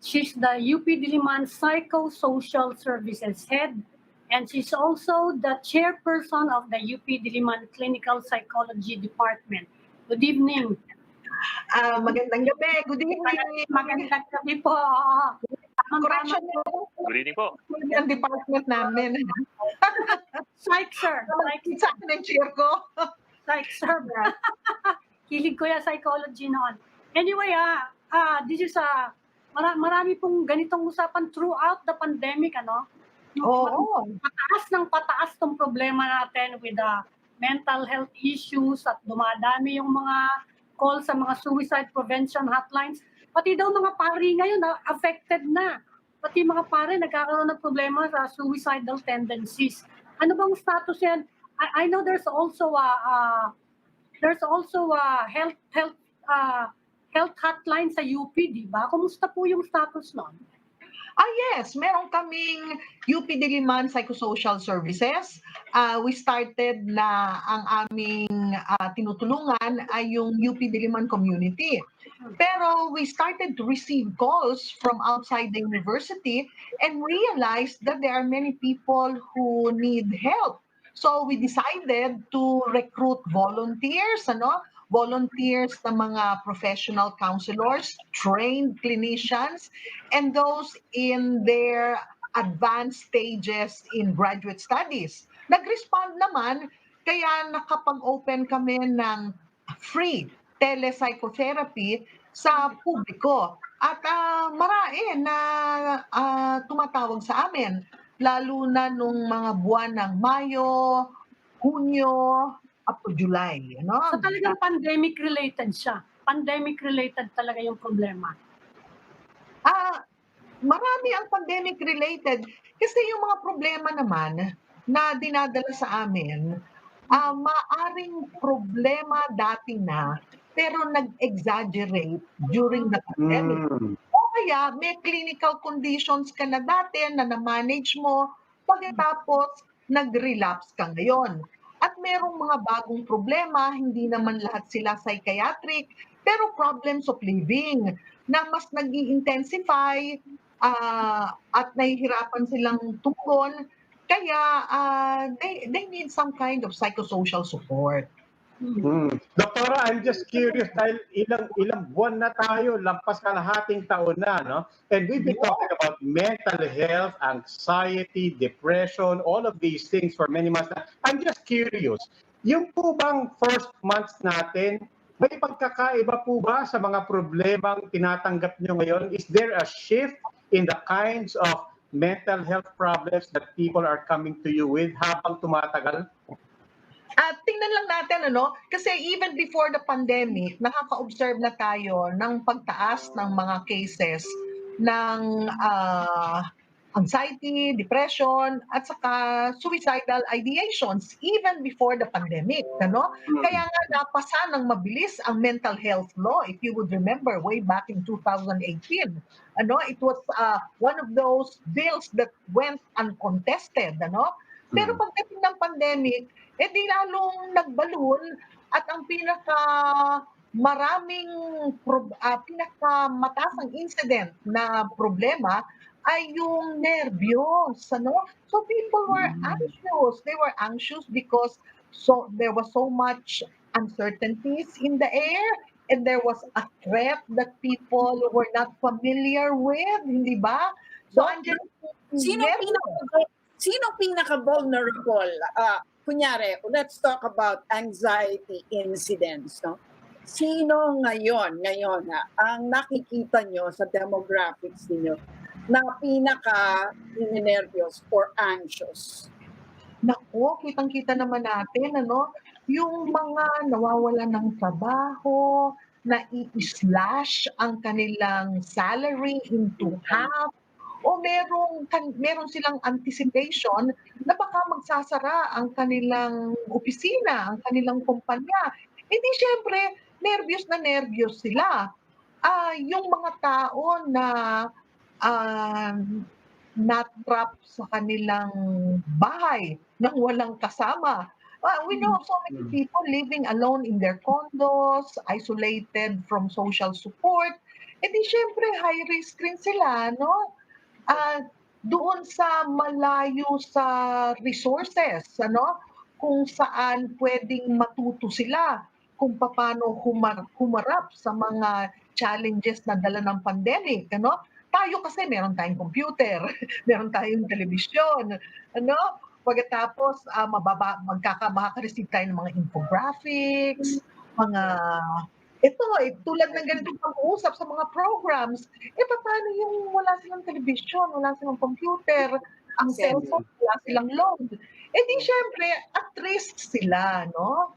She's the UP Diliman Psychosocial Services Head, and she's also the chairperson of the UP Diliman Clinical Psychology Department. Good evening. Magandang gabi. Good evening. Magandang gabi po. Correction Good evening po. ang department namin. PsycServ. Sa akin ang cheer ko. PsycServ. Hilig ko yung psychology noon. Anyway, this is marami pong ganitong usapan throughout the pandemic, ano? Oo. Pataas tong problema natin with the mental health issues at dumadami yung mga calls sa mga suicide prevention hotlines. Pati daw mga pari ngayon affected na. Pati mga pari nagkakaroon ng problema sa suicidal tendencies. Ano bang status yan? I know there's also a health hotline sa UP, di ba? Kumusta po yung status nun? Yes, meron kaming UP Diliman Psychosocial Services. We started na ang aming tinutulungan ay yung UP Diliman community. Pero we started to receive calls from outside the university and realized that there are many people who need help. So we decided to recruit volunteers, volunteers na mga professional counselors, trained clinicians, and those in their advanced stages in graduate studies. Nag-respond naman, kaya nakapag-open kami ng free telepsychotherapy sa publiko. At marami na tumatawag sa amin, lalo na nung mga buwan ng Mayo, Hunyo, up to July. So talagang pandemic-related siya. Pandemic-related talaga yung problema. Marami ang pandemic-related kasi yung mga problema naman na dinadala sa amin, maaring problema dati na pero nag-exaggerate during the pandemic. O kaya may clinical conditions ka na dati na na-manage mo, pagkatapos nag-relapse ka ngayon. At merong mga bagong problema, hindi naman lahat sila psychiatric, pero problems of living na mas nag-i-intensify at nahihirapan silang tugon, kaya they need some kind of psychosocial support. Doktora, I'm just curious dahil ilang buwan na tayo, lampas kalahating taon na, no? And we've been talking about mental health, anxiety, depression, all of these things for many months na. I'm just curious, yung po bang first months natin, may pagkakaiba po ba sa mga problemang tinatanggap nyo ngayon? Is there a shift in the kinds of mental health problems that people are coming to you with habang tumatagal? Tingnan lang natin, kasi even before the pandemic, nakaka-observe na tayo ng pagtaas ng mga cases ng anxiety, depression, at saka suicidal ideations even before the pandemic. Ano? Kaya nga napasa ng mabilis ang mental health law, if you would remember, way back in 2018. Ano? It was one of those bills that went uncontested. Ano? Pero pagdating ng pandemic, di lalong nagbalon at ang pinakamataas ang incident na problema ay yung nervyos, ano? So people were anxious. They were anxious because there was so much uncertainties in the air, and there was a threat that people were not familiar with, hindi ba? So andyan Sino pinaka-vulnerable? Kunyari, let's talk about anxiety incidents, no? Sino ngayon ang nakikita nyo sa demographics niyo na pinaka-nervyos or anxious? Naku, kitang-kita naman natin, ano, yung mga nawawalan ng trabaho, na i-slash ang kanilang salary into half, o meron silang anticipation na baka magsasara ang kanilang opisina, ang kanilang kumpanya. Hindi syempre, nervyos sila. Yung mga tao na na-trap sa kanilang bahay nang walang kasama. We know of so many people living alone in their condos, isolated from social support. Di syempre, high risk rin sila, no? Doon sa malayo sa resources, ano? Kung saan pwedeng matuto sila kung paano humarap sa mga challenges na dala ng pandemic, ano? Tayo kasi meron tayong computer, meron tayong telebisyon, ano? Pagkatapos makaka-receive tayo ng mga infographics, tulad ng ganitong pag-uusap sa mga programs. Paano yung wala silang telebisyon, wala silang computer, ang cellphone, wala silang load? Di syempre, at risk sila, no?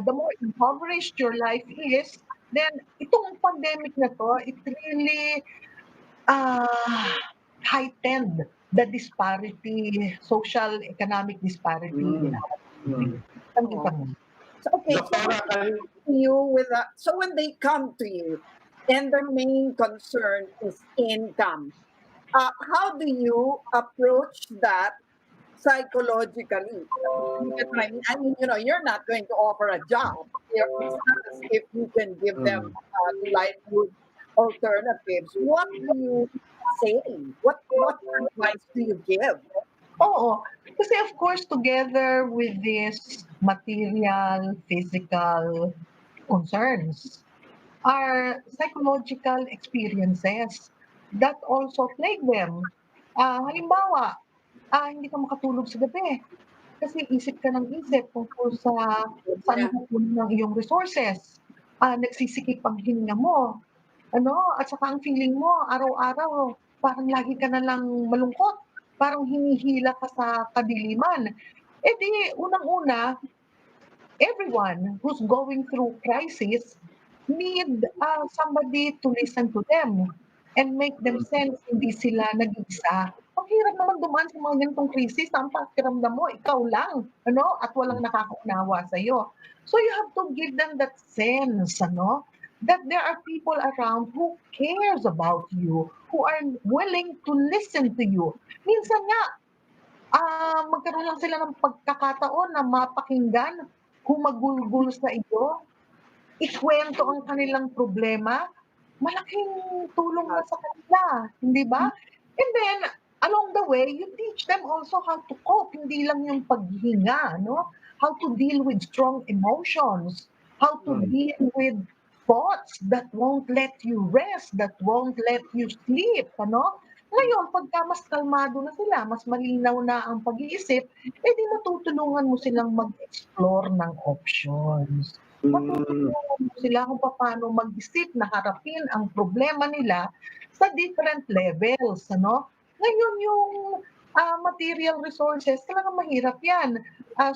The more impoverished your life is, then itong pandemic na to, it really heightened the disparity, social economic disparity in our country. So when they come to you and their main concern is income, how do you approach that psychologically? I mean, you're not going to offer a job. It's not as if you can give them livelihood alternatives. What do you say? What advice do you give? Oo. Kasi of course, together with these material, physical concerns, are psychological experiences that also plague them. Halimbawa, hindi ka makatulog sa gabi kasi isip ka ng isip tungkol sa saan pupunin ng iyong resources. Nagsisikip ang hininga mo. At saka ang feeling mo, araw-araw, parang lagi ka na lang malungkot. Parang hinihila ka sa kadiliman. Di, unang-una, everyone who's going through crisis need somebody to listen to them and make them sense hindi sila nag-iisa. Ang hirap naman dumaan sa mga ganitong krisis, ang pakiramdam mo, ikaw lang, at walang nakakaunawa sa'yo. So you have to give them that sense, that there are people around who cares about you, who are willing to listen to you. Minsan nga, magkaroon lang sila ng pagkakataon na mapakinggan, humagulgul sa iyo, ikwento ang kanilang problema, malaking tulong na sa kanila, hindi ba? And then, along the way, you teach them also how to cope, hindi lang yung paghinga, how to deal with strong emotions, how to deal with thoughts that won't let you rest, that won't let you sleep, Ngayon, pagka mas kalmado na sila, mas malinaw na ang pag-iisip, di matutulungan mo silang mag-explore ng options. Matutulungan mo sila kung paano mag-isip na harapin ang problema nila sa different levels, Ngayon, yung material resources, talagang mahirap yan.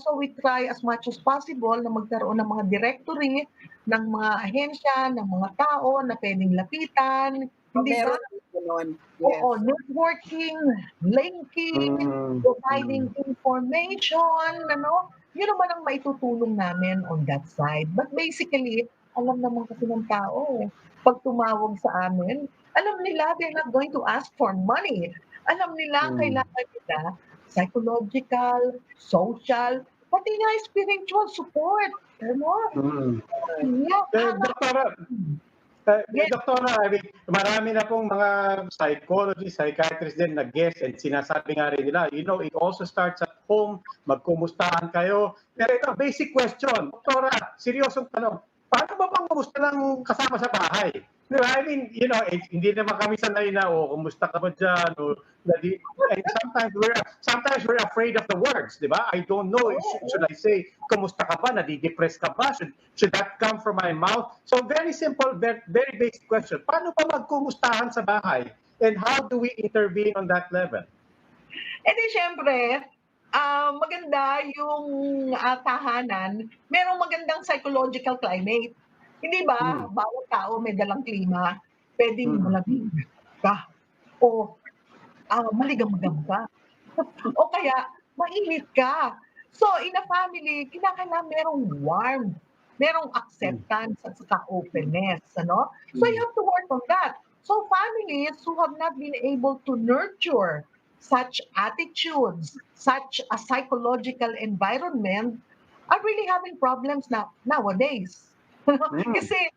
So we try as much as possible na magkaroon ng mga directory, ng mga ahensya, ng mga tao na pwedeng lapitan. Meron Ganon. Yes. Oo, networking, linking, providing information, ano, yun naman ang maitutulong namin on that side. But basically, alam naman kasi ng tao, pag tumawag sa amin, alam nila they're not going to ask for money. Alam nila kailangan nila psychological, social, pati nga spiritual support. Ano? Yeah, Doktora, Doktora, I mean, marami na pong mga psychologists, psychiatrists din na guest and sinasabi nga rin nila, you know, it also starts at home, magkumustahan kayo. Pero ito, basic question, Doktora, seryosong tanong, paano ba bang kumusta lang kasama sa bahay? Di ba? I mean, you know, hindi naman kami sanay na, kumusta ka ba dyan? And sometimes we're afraid of the words, di ba? I don't know, should I say, kumusta ka ba? Nadidepress ka ba? Should that come from my mouth? So very simple, very basic question. Paano ba magkumustahan sa bahay? And how do we intervene on that level? Eh di syempre, maganda yung tahanan, merong magandang psychological climate. Hindi ba, bawat tao may dalang klima, pwedeng malamig ka, o maligam-gam ka, o kaya mainit ka. So in a family, kinakailangan merong warmth, merong acceptance at saka openness. Ano? So you have to work on that. So families who have not been able to nurture such attitudes, such a psychological environment, are really having problems nowadays. Kasi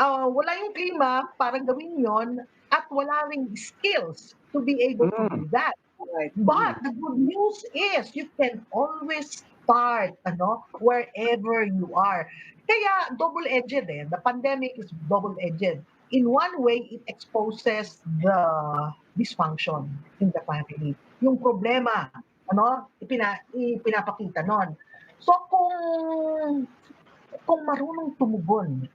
wala yung klima para gawin yon at wala ring skills to be able to do that. Right. But the good news is you can always start wherever you are. Kaya double-edged The pandemic is double-edged. In one way, it exposes the dysfunction in the family. Yung problema, ipinapakita nun. So kung marunong tumugon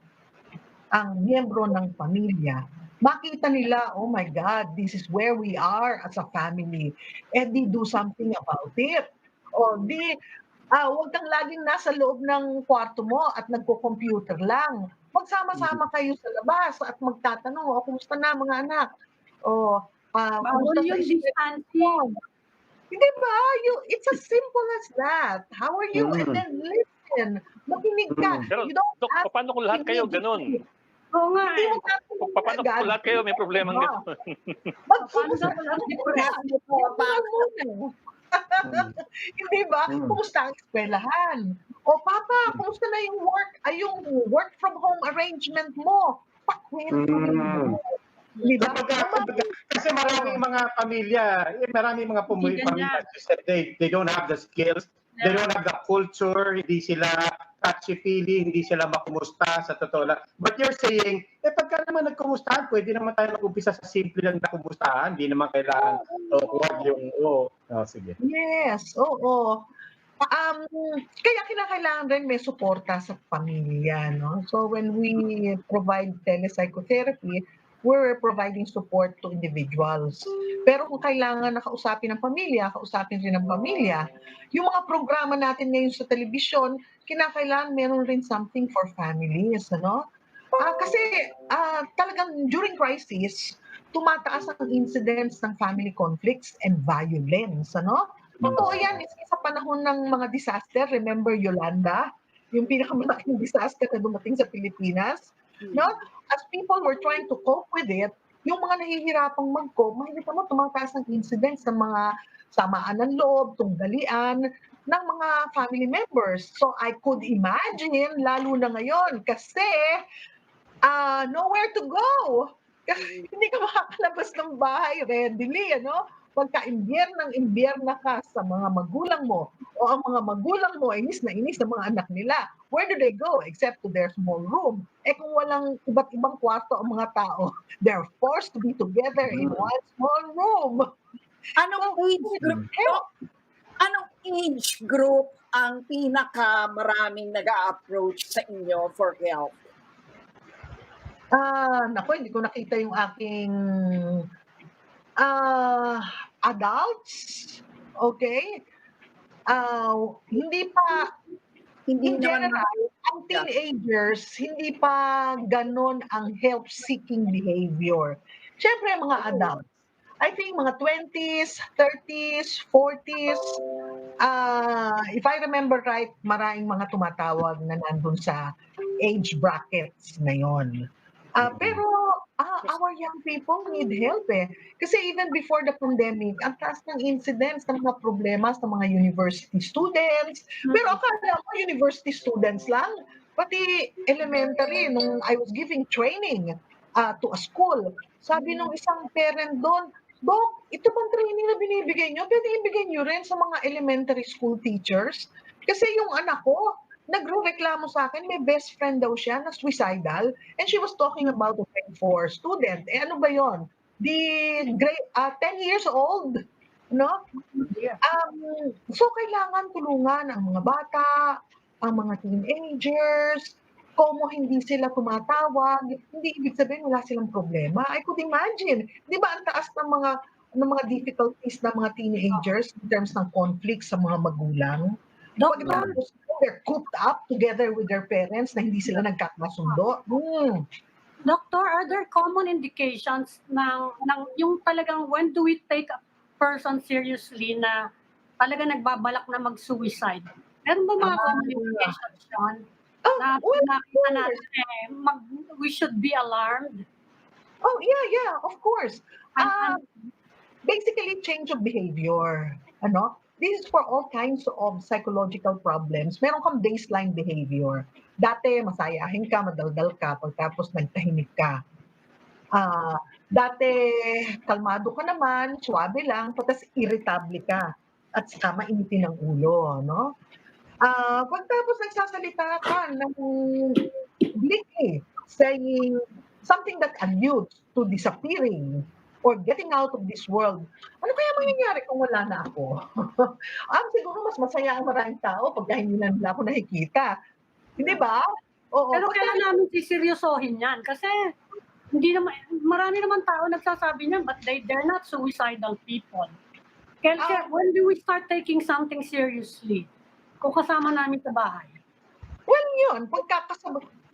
ang miyembro ng pamilya, makita nila, oh my God, this is where we are as a family. Di do something about it. Huwag kang laging nasa loob ng kwarto mo at nagko-computer lang. Magsama-sama kayo sa labas at magtatanong, kumusta na mga anak? Bawal yung distancing. Hindi ba? It's as simple as that. How are you? And then listen. Makinig ka. Pero, Dok, paano kung lahat kayo ganun? Oo nga. Paano kung lahat kayo may problema ganun? Hindi ba? Kumusta ang eskwelahan? O Papa, kumusta na yung work from home arrangement mo? Pakwento mo. Diba? Kasi maraming mga pamilya, maraming mga pamilya, they don't have the skills, they don't have the culture, hindi sila touchy-feely, hindi sila makumusta sa totoo lang. But you're saying, pagka naman nagkumustahan, pwede naman tayo mag-umpisa sa simple lang na kumustahan, hindi naman kailangan huwag yung, sige. Yes, oo. Kaya kinakailangan rin may suporta sa pamilya, no? So when we provide telepsychotherapy, we're providing support to individuals. Pero kung kailangan na kausapin ng pamilya, kausapin rin ng pamilya, yung mga programa natin ngayon sa telebisyon, kinakailangan meron rin something for families, ano? Kasi talagang during crisis, tumataas ang incidents ng family conflicts and violence, ano? Totoo yan, sa panahon ng mga disaster, remember Yolanda? Yung pinakamalaking disaster na dumating sa Pilipinas, no? As people were trying to cope with it, yung mga nahihirapang mag-cope, makikita mo tumataas ang incidents ng mga samaan ng loob, tunggalian ng mga family members. So I could imagine, lalo na ngayon, kasi nowhere to go. Kasi hindi ka makakalabas ng bahay readily, ano? Pagka imbyerna ka sa mga magulang mo o ang mga magulang mo inis na mga anak nila, where do they go except to their small room? Kung walang iba't ibang kwarto ang mga tao, they're forced to be together in one small room. Anong age group ang pinaka-maraming nag-a-approach sa inyo for help? Naku, hindi ko nakita yung aking adults, okay? Hindi in general, ang teenagers, hindi pa ganon ang help-seeking behavior. Siyempre, mga adults. I think mga 20s, 30s, 40s, if I remember right, maraming mga tumatawag na nandun sa age brackets na yon. Pero our young people need help eh. Kasi even before the pandemic, ang taas ng incidents ng mga problema sa mga university students. Pero akala mo university students lang, pati elementary, nung I was giving training to a school, sabi nung isang parent doon, Dok, ito bang training na binibigay nyo? Pwede ibigay nyo rin sa mga elementary school teachers. Kasi yung anak ko, nagreklamo sa akin, may best friend daw siya na suicidal, and she was talking about a grade 4 student. Eh ano ba yon? Grade 10 years old, no? So kailangan tulungan ang mga bata, ang mga teenagers. Kung hindi sila tumatawag, hindi ibig sabihin wala silang problema. I could imagine. Di ba ang taas ng mga difficulties ng mga teenagers in terms ng conflict sa mga magulang? Pagkatapos they're cooped up together with their parents na hindi sila nagkakasundo. Doctor, are there common indications ng yung talagang when do we take a person seriously na talaga nagbabalak na mag-suicide? Meron ba mga common indications yun? Nakita natin we should be alarmed? Oh, yeah, of course. Basically, change of behavior. Ano? This is for all kinds of psychological problems. Meron kang baseline behavior. Dati, masayahin ka, madaldal ka, pagtapos nagtahimik ka. Dati, kalmado ka naman, suwabe lang, tapos irritable ka. At saka mainitin ang ulo, no? Pagtapos nagsasalita ka ng blinky, saying something that alludes to disappearing or getting out of this world, ano kaya mangyayari kung wala na ako? Siguro mas masaya ang maraming tao pagka hindi na nila ako nakikita. Hindi ba? Oo. Pero kailan namin siseryosohin yan? Kasi hindi naman, marami naman tao nagsasabi niyan, but they're not suicidal people. Kaya when do we start taking something seriously? Kung kasama namin sa bahay. Well, yun,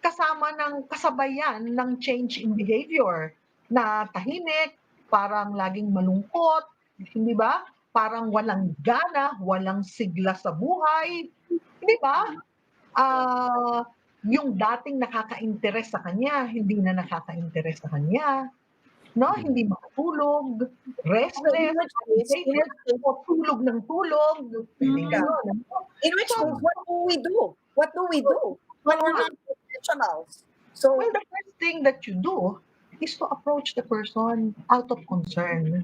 kasama ng kasabayan ng change in behavior na tahimik, parang laging malungkot, hindi ba? Parang walang gana, walang sigla sa buhay, hindi ba? Yung dating nakaka-interes sa kanya, hindi na nakaka-interes sa kanya. No, hindi makatulog, restless, tulog ng tulog. In which case, what do we do? What do we do when we're not professionals? So, well, the first thing that you do is to approach the person out of concern.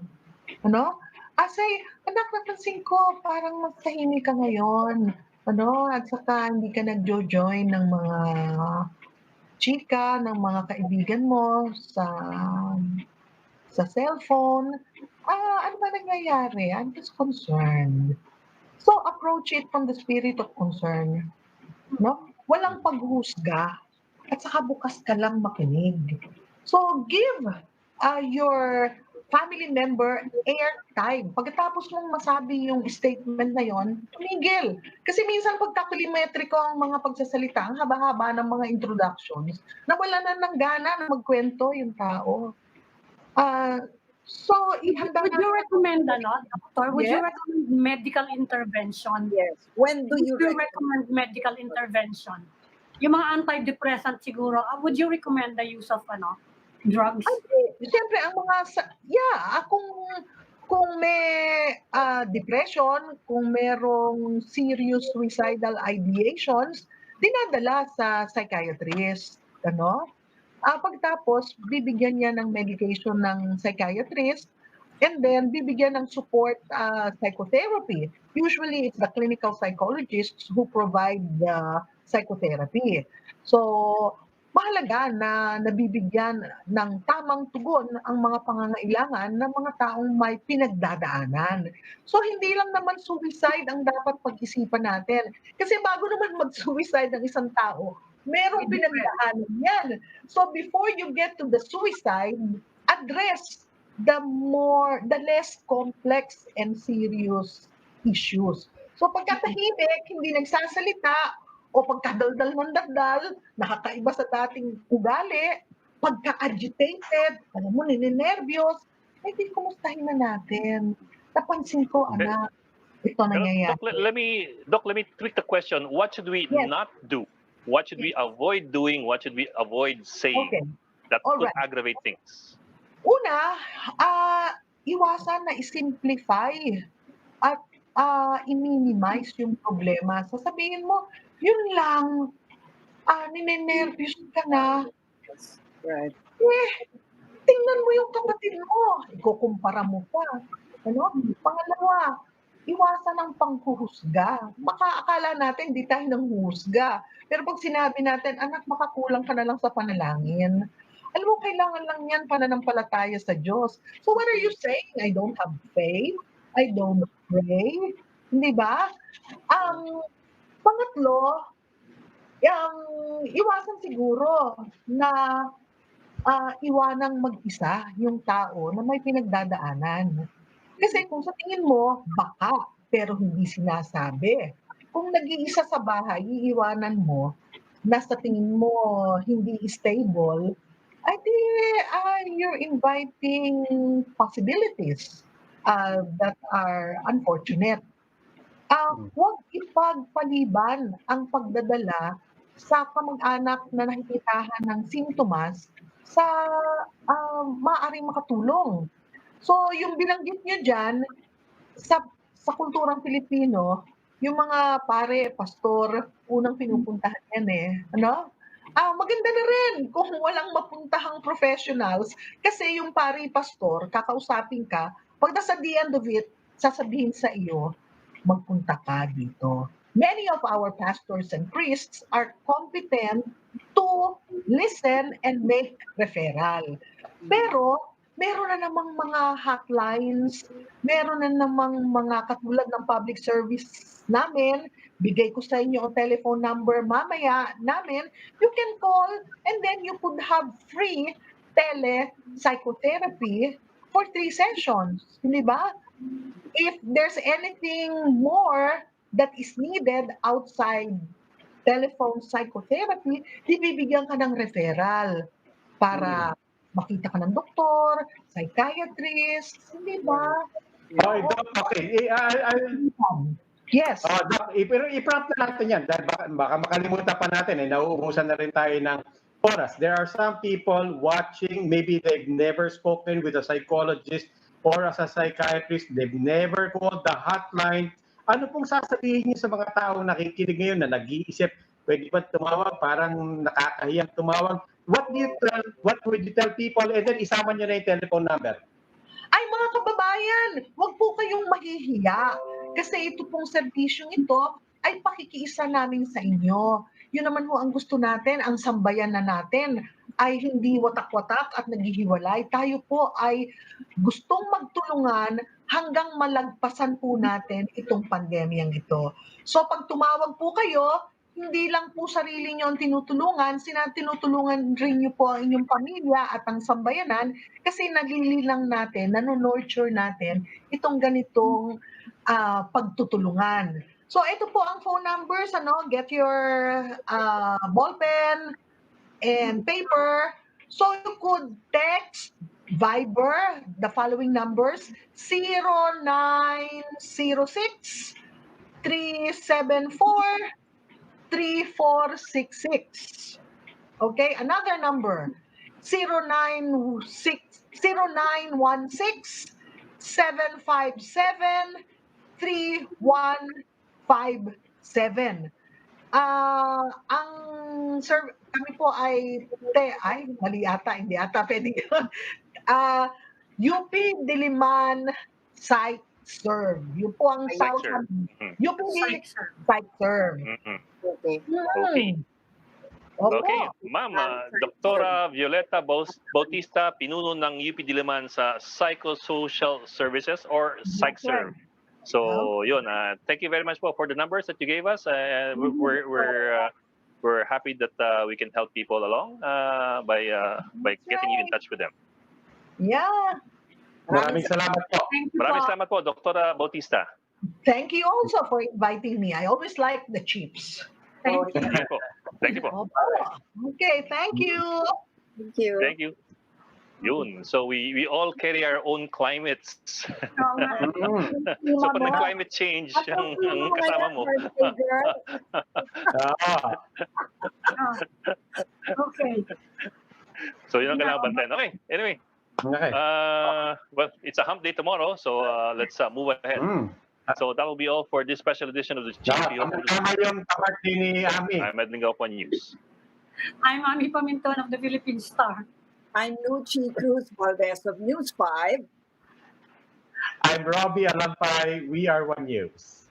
Ano? Say, anak, napansin ko, parang mas tahimik ka ngayon. Ano? At saka hindi ka nagjo-join ng mga chika, ng mga kaibigan mo sa cellphone. Ano ba nangyayari? I'm just concerned. So, approach it from the spirit of concern. No? Walang paghusga. At saka bukas ka lang makinig. So, give your family member airtime. Pagkatapos mong masabi yung statement na yon, tumigil. Kasi minsan pagka-kilometriko ang mga pagsasalita, ang haba-haba ng mga introductions, nawala na ng gana na magkwento yung tao. So, would you recommend, Doctor? Would you recommend medical intervention? Yes. When do you recommend medical intervention? Yung mga antidepressant siguro, would you recommend the use of drugs? Siyempre, ang mga, kung may depression, kung merong serious suicidal ideations, dinadala sa psychiatrist, pagtapos, bibigyan niya ng medication ng psychiatrist, and then bibigyan ng support psychotherapy. Usually, it's the clinical psychologists who provide the psychotherapy. So, mahalaga na nabibigyan ng tamang tugon ang mga pangangailangan ng mga taong may pinagdadaanan. So, hindi lang naman suicide ang dapat pag-isipan natin. Kasi bago naman mag-suicide ng isang tao, merong pinagdaanan yan. So before you get to the suicide, address the less complex and serious issues. So pagkatahimik, hindi nagsasalita, o pagkadaldal ng daldal, nakakaiba sa dating ugali, pagka-agitated, alam mo, ninenervyos, di kumustahin na natin. Napansin ko, Okay. anak, ito nangyayari. Doc, let me tweak the question. What should we Yes. not do? What should we avoid doing? What should we avoid saying Okay. that could Alright. aggravate things? Una, iwasan na i-simplify at i-minimize yung problema. Sasabihin mo, yun lang, ninenervyos ka na. Right. Tingnan mo yung kapatid mo. Ikukumpara mo pa. Ano? Pangalawa, iwasan ang panghuhusga. Baka akala natin di tayo nanghuhusga. Pero pag sinabi natin, anak, makakulang ka na lang sa panalangin. Alam mo, kailangan lang yan pananampalataya sa Diyos. So what are you saying? I don't have faith? I don't pray? Hindi ba? Pangatlo, iwasan siguro na iwanang mag-isa yung tao na may pinagdadaanan. Kasi kung sa tingin mo, baka, pero hindi sinasabi. Kung nag-iisa sa bahay, iiwanan mo, na sa tingin mo hindi stable, ay di you're inviting possibilities that are unfortunate. Huwag ipagpaliban ang pagdadala sa kamag-anak na nakikitahan ng simptomas sa maaaring makatulong. So, yung binanggit nyo dyan, sa kulturang Pilipino, yung mga pare, pastor, unang pinupuntahan yan eh. Ano? Maganda na rin kung walang mapuntahang professionals kasi yung pare, pastor, kakausapin ka, pag nasa the end of it, sasabihin sa iyo, magpunta ka dito. Many of our pastors and priests are competent to listen and make referral. Pero, meron na namang mga hotlines, meron na namang mga katulad ng public service namin, bigay ko sa inyo ang telephone number mamaya namin, you can call and then you could have free tele-psychotherapy for 3 sessions. Hindi ba? If there's anything more that is needed outside telephone psychotherapy, di bibigyan ka ng referral para makita ka ng doktor, psychiatrist, hindi ba? Okay. Yes. Doc, pero i-prompt na natin yan dahil baka makalimutan pa natin nauubusan na rin tayo ng oras. There are some people watching, maybe they've never spoken with a psychologist or as a psychiatrist, they've never called the hotline. Ano pong sasabihin niyo sa mga taong nakikinig ngayon na nag-iisip, pwede ba tumawag, parang nakakahiyang tumawag? What would you tell people? And then isama niyo na yung telephone number. Ay mga kababayan, huwag po kayong mahihiya kasi ito pong serbisyong ito ay pakikiisa namin sa inyo. Yun naman ho ang gusto natin, ang sambayan na natin ay hindi watak-watak at naghihiwalay. Tayo po ay gustong magtulungan hanggang malagpasan po natin itong pandemyang ito. So pag tumawag po kayo, hindi lang po sarili nyo ang tinutulungan, tinutulungan rin nyo po ang inyong pamilya at ang sambayanan kasi naglililang natin, nano-nurture natin itong ganitong pagtutulungan. So ito po ang phone numbers, get your ballpen and paper. So you could text Viber the following numbers 0906 374 3466. Okay, another number 0916 757 3157. Kami po ay mali ata, hindi ata pwede yun. UP Diliman PsycServ. Yun po ang PsycServ. UP PsycServ. Okay. Okay, Ma'am, Dr. Violeta Bautista, pinuno ng UP Diliman sa Psychosocial Services or PsycServ. So, yun. Thank you very much for the numbers that you gave us. We're happy that we can help people along by getting you in touch with them. Yeah. Maraming salamat po. Maraming salamat po, Dr. Bautista. Thank you also for inviting me. I always like the CHIEFS. Thank you. Thank you po. Thank you po. Okay, thank you. Thank you. Thank you. Yun. So we all carry our own climates. Oo nga. So pag nag-climate change ang kasama mo. Ah, Ah. Okay. So yun ang kailangan bantayan. Okay. Anyway, okay. well, it's a hump day tomorrow, so let's move ahead. So that will be all for this special edition of the Chief. Tama yung kaparty ni Ami. I'm Edwin Gaupo News. I'm Ami Paminton of the Philippine Star. I'm Lucy Cruz Valdez of News 5. I'm Robbie Alampay. We are One News.